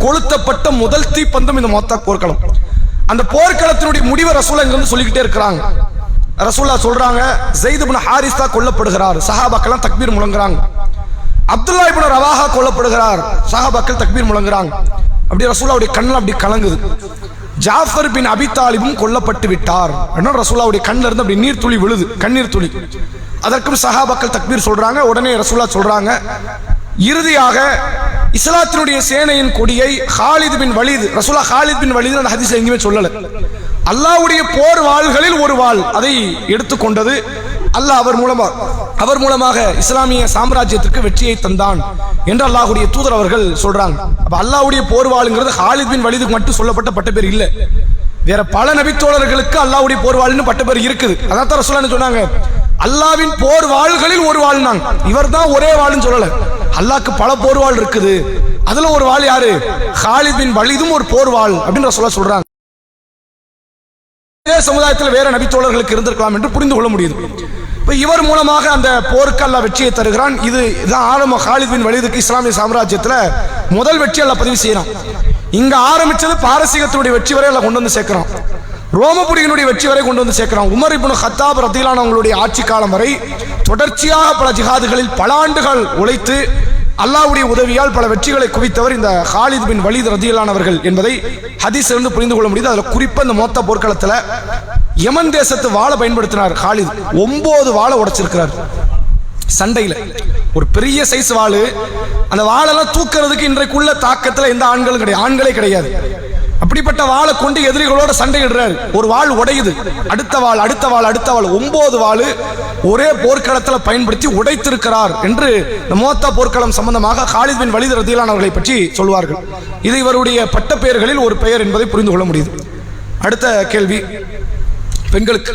கொளுத்தப்பட்ட முதல் தீப்பந்தம் இந்த முவத்தா போர்க்களம். அந்த போர்க்களத்தினுடைய முடிவை ரசூலா இங்க வந்து சொல்லிக்கிட்டே இருக்கிறாங்க. ரசூல்லா சொல்றாங்க, ஸைத் இப்னு ஹாரிஸா கொல்லப்படுகிறார், சஹாபாக்கள் தக்பீர் முழங்குறாங்க. அப்துல்லா இப்னு ரவாஹா கொல்லப்படுகிறார், சஹாபாக்கள் தக்பீர் முழங்குறாங்க. அப்படி ரசூலுல்லாஹ்வுடைய கண்ணில் அப்படி கலங்குது. ஜாஃபர் பின் அபி தாலிபும் கொல்லப்பட்டு விட்டார் அப்படின்னு ரசூலுல்லாஹ்வுடைய கண்ணில் இருந்து அப்படி நீர் துளி விழுது, கண்ணீர் துளி. அதற்கும் சஹாபாக்கள் தக்பீர் சொல்றாங்க. உடனே ரசூலுல்லாஹ் சொல்றாங்க, இறுதியாக இஸ்லாத்தினுடைய சேனையின் கொடியை காலித் பின் வலீத், ரசூலுல்லாஹ் காலித் பின் வலீத் அந்த ஹதீஸ்ல எங்கேயுமே சொல்லல, அல்லாஹ்வுடைய போர் வாள்களில் ஒரு வாள் அதை எடுத்துக்கொண்டது அல்லாஹ், அவர் மூலமாக இஸ்லாமிய சாம்ராஜ்யத்திற்கு வெற்றியை தந்தான் என்று அல்லாஹ்வுடைய தூதர் அவர்கள் சொல்றாங்க. அப்ப அல்லாஹ்வுடைய போர் வாளுங்கிறது காலித் பின் வலீதுக்கு மட்டும் சொல்லப்பட்ட பட்ட பேர் இல்ல, வேற பல நபித்தோழர்களுக்கு அல்லாஹ்வுடைய போர் வாள்னு பட்ட பேர் இருக்குது. அதான் தான் ரசூலுல்லாஹ் சொன்னாங்க, அல்லாஹ்வின் போர் வாள்களில் ஒரு வாழ்னாங்க, இவர் தான் ஒரே வாள்னு சொல்லல, அல்லாஹ்க்கு பல போர் வாள் இருக்குது, அதுல ஒரு வாள் யாரு, காலித் பின் வலீதும் ஒரு போர் வாள் அப்படின்னு ரசூலுல்லாஹ் சொல்றாங்க. சமுதாயத்தில் வேற நபித்தோழர்களுக்கு இருந்திருக்கலாம் என்று புரிந்து கொள்ள முடியுது. இவர் மூலமாக அந்த போருக்கு அல்லாஹ் வெற்றியை தருகிறான். இதுதான் ஆரம்ப காலித் பின் வலீதுக்கு இஸ்லாமிய சாம்ராஜ்யத்தில் முதல் வெற்றி அல்லாஹ் பதிவு செய்யறான். இங்க ஆரம்பிச்சது பாரசீகத்தினுடைய வெற்றி வரை அல்லாஹ் கொண்டு வந்து சேர்க்கிறான், ரோமபுரியினுடைய வெற்றி வரை கொண்டு வந்து சேர்க்கிறான். உமர் இப்னு கத்தாப் ரலியல்லாஹு அன்ஹு அவங்களுடைய ஆட்சி காலம் வரை தொடர்ச்சியாக பல ஜிஹாதுகளில் பல ஆண்டுகள் உழைத்து அல்லாஹ்வுடைய உதவியால் பல வெற்றிகளை குவித்தவர் இந்த காலித் பின் வலீத் ரலியல்லாஹு அன்ஹு அவர்கள் என்பதை ஹதீஸிலிருந்து புரிந்து கொள்ள முடியுது. அதுல குறிப்பா இந்த மொத்த போர்க்களத்துல யமன் தேசத்து வாளை பயன்படுத்தினார் காலித். 9 வாளை உடைச்சிருக்கிறார் சண்டையில. ஒரு பெரிய சைஸ் வாளு, அந்த வாளெல்லாம் தூக்குறதுக்கு இன்றைக்குள்ள தாக்கத்துல எந்த ஆண்களும் கிடையாது, ஆண்களே கிடையாது. அப்படி இப்படிப்பட்ட வாளை கொண்டு எதிரிகளோட சண்டையிடுறாரு. ஒரு வாள் உடையுது, அடுத்த வாள் அடுத்த வாள் அடுத்த வாள் 9 வாள் ஒரே போர்க்களத்தில் பயன்படுத்தி உடைத்திருக்கிறார் என்று மோத்தா போர்க்களம் சம்பந்தமாக காலித் பின் வலீத் ரலியல்லாஹு அவர்களை பற்றி சொல்வார்கள். இது இவருடைய பட்ட பெயர்களில் ஒரு பெயர் என்பதை புரிந்து கொள்ள முடியுது. அடுத்த கேள்வி பெண்களுக்கு.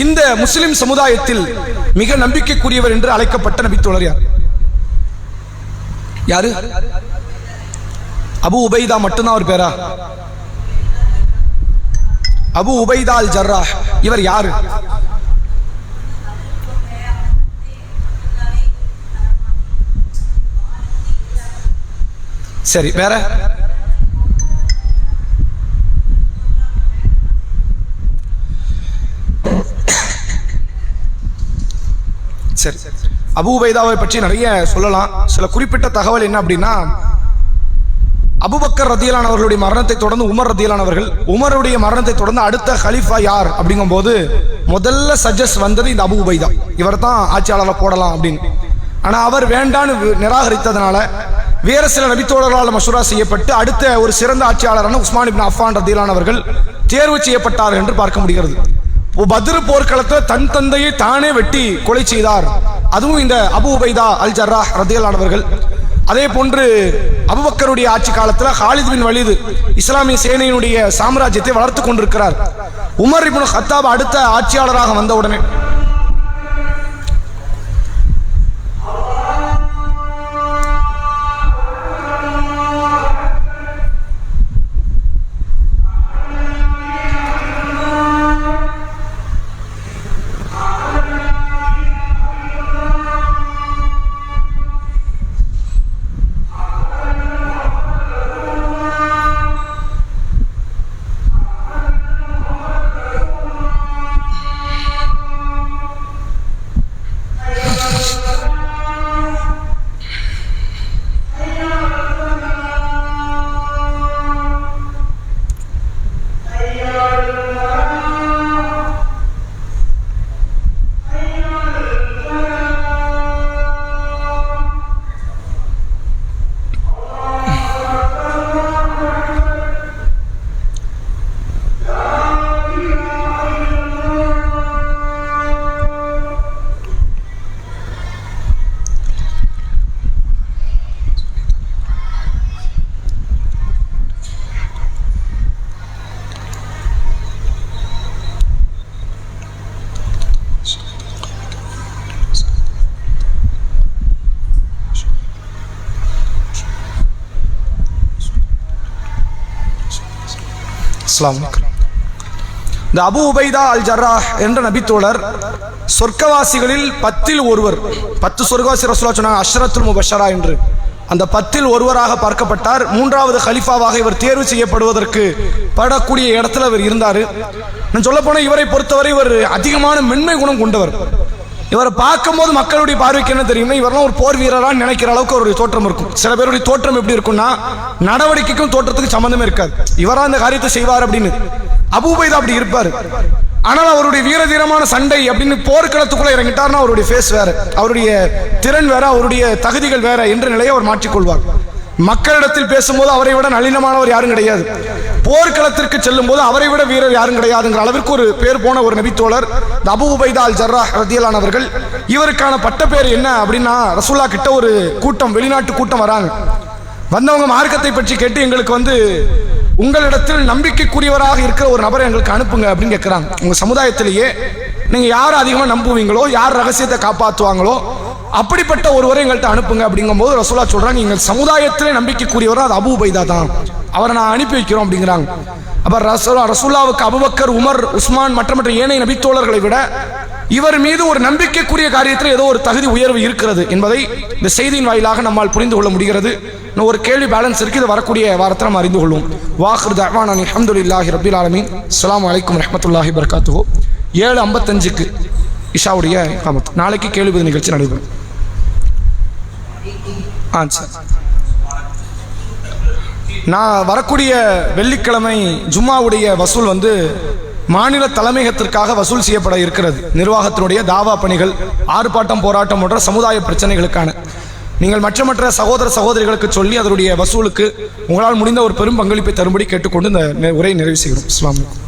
இந்த முஸ்லிம் சமுதாயத்தில் மிக நம்பிக்கைக்குரியவர் என்று அழைக்கப்பட்ட நபித்தோழர் யார்? யாரு? அபு உபைதா மட்டும்தான் ஒரு பேரா? அபு உபைதா அல் ஜர்ராஹ் இவர் யாரு? சரி, வேற? சரி, அபு உபைதாவை பற்றி நிறைய சொல்லலாம். சில குறிப்பிட்ட தகவல் என்ன அப்படின்னா, அபூபக்கர் ரலியல்லாஹு அவர்களுடைய மரணத்தை தொடர்ந்து உமர் ரலியல்லாஹு அவர்கள், உமருடைய மரணத்தை தொடர்ந்து அடுத்த ஹலீஃபா யார் அப்படிங்கும் போது முதல்ல சஜஸ்ட் வந்தது இந்த அபு உபைதா. இவர் தான் ஆட்சியாளரை போடலாம் அப்படின்னு. ஆனா அவர் வேண்டான்னு நிராகரித்ததனால வேறு சில நபித்தோழர்களால் மஷூரா செய்யப்பட்டு அடுத்த ஒரு சிறந்த ஆட்சியாளரான உஸ்மான் இப்னு அஃபான் ரலியல்லாஹு அவர்கள் தேர்வு செய்யப்பட்டார் என்று பார்க்க முடிகிறது. பத்ர் போர்க்களத்தில் தன் தந்தையை தானே வெட்டி கொலை செய்தார். அதுவும் இந்த அபு உபைதா அல் ஜர்ராஹ் ரலியல்லாஹு அவர்கள். அதே போன்று அபூபக்கருடைய ஆட்சி காலத்தில் காலித் பின் வலீத் இஸ்லாமிய சேனையினுடைய சாம்ராஜ்யத்தை வளர்த்து கொண்டிருக்கிறார். உமர் இப்னு கத்தாப் அடுத்த ஆட்சியாளராக வந்தவுடனே இந்த அபு உபைதா அல் ஜர்ராஹ் என்ற நபித்தோழர் சொர்க்கவாசிகளில் 10 ஒருவர். 10 சொர்க்கவாசி ரசூலுல்லாஹ் சொன்னாங்க அஷ்ரத்துல் முபஷரா என்று. அந்த 10 ஒருவராக பார்க்கப்பட்டார். 3வது கலீஃபாவாக இவர் தேர்வு செய்யப்படுவதற்கு படக்கூடிய இடத்துல இவர் இருந்தார். நான் சொல்ல போன இவரை பொறுத்தவரை இவர் அதிகமான மென்மை குணம் கொண்டவர். இவரை பார்க்கும்போது மக்களுடைய பார்வைக்கு என்ன தெரியுமா, இவரெல்லாம் ஒரு போர் வீரரான்னு நினைக்கிற அளவுக்கு அவருடைய தோற்றம் இருக்கும். சில பேருடைய தோற்றம் எப்படி இருக்கும்னா, நடவடிக்கைக்கும் தோற்றத்துக்கு சம்பந்தமே இருக்காது. இவரா அந்த காரியத்தை செய்வார் அப்படின்னு. அபூ உபைதா அப்படி இருப்பார். ஆனால் அவருடைய வீரதீரமான சண்டை அப்படின்னு போர்க்களத்துக்குள்ள இறங்கிட்டார்னா அவருடைய ஃபேஸ் வேற, அவருடைய திறன் வேற, அவருடைய தகுதிகள் வேற என்ற நிலையை அவர் மாற்றிக்கொள்வார். மக்களிடத்தில் பேசும்போது அவரை விட நளினமானவர் யாரும் கிடையாது. போர்க்களத்திற்கு செல்லும் போது அவரை விட வீரர் யாரும் கிடையாதுங்கிற அளவிற்கு ஒரு பேர் போன ஒரு நபித்தோழர் அபு உபைதா அல் ஜர்ராஹ் ரலியல்லாஹு அவர்கள். இவருக்கான பட்ட பேர் என்ன அப்படின்னா, ரசூலுல்லாஹ் கிட்ட ஒரு கூட்டம், வெளிநாட்டு கூட்டம் வராங்க. வந்தவங்க மார்க்கத்தை பற்றி கேட்டு எங்களுக்கு உங்களிடத்தில் நம்பிக்கைக்குரியவராக இருக்கிற ஒரு நபரை எங்களுக்கு அனுப்புங்க அப்படின்னு கேட்கிறாங்க. உங்க சமுதாயத்திலேயே நீங்க யார் அதிகமாக நம்புவீங்களோ, யார் ரகசியத்தை காப்பாற்றுவாங்களோ அப்படிப்பட்ட ஒருவரை எங்கள்கிட்ட அனுப்புங்க அப்படிங்கும் போது ரசூலுல்லாஹ் சொல்றாங்க, எங்கள் சமுதாயத்திலே நம்பிக்கைக்குரியவர் அது அபூ உபைதா தான், அவரை நான் அனுப்பி வைக்கிறோம் அப்படிங்கிறாங்க. அப்ப ரசூலுல்லாஹ்வுக்கு அபூபக்கர், உமர், உஸ்மான் மற்ற ஏனைய நபித்தோழர்களை விட இவர் மீது ஒரு நம்பிக்கைக்குரிய காரியத்தில் ஏதோ ஒரு தகுதி உயர்வு இருக்கிறது என்பதை இந்த செய்தியின் வாயிலாக நம்மால் புரிந்து கொள்ள முடிகிறது. இன்னும் ஒரு கேள்வி பேலன்ஸ் இருக்கு, இது வரக்கூடிய வாரத்தில் நம்ம அறிந்து கொள்வோம். வாஹிர் தஅவானா அல்ஹம்துலில்லாஹி ரப்பில் ஆலமீன். அஸ்ஸலாமு அலைக்கும் வரஹ்மத்துல்லாஹி வபரகாத்துஹு. 7:55க்கு இஷாவுடைய இகாமத். நாளைக்கு கேள்வி பதில் நிகழ்ச்சி நடைபெறும். நான் வரக்கூடிய வெள்ளிக்கிழமை ஜும்மாவுடைய வசூல் மாநில தலைமையகத்திற்காக வசூல் செய்யப்பட இருக்கிறது. நிர்வாகத்தினுடைய தாவா பணிகள், ஆர்ப்பாட்டம், போராட்டம் போன்ற சமுதாய பிரச்சனைகளுக்கான நீங்கள் மற்ற சகோதர சகோதரிகளுக்கு சொல்லி அதனுடைய வசூலுக்கு உங்களால் முடிந்த ஒரு பெரும் பங்களிப்பை தரும்படி கேட்டுக்கொண்டு இந்த உரையை நிறைவு செய்கிறோம். அஸ்ஸலாமு அலைக்கும்.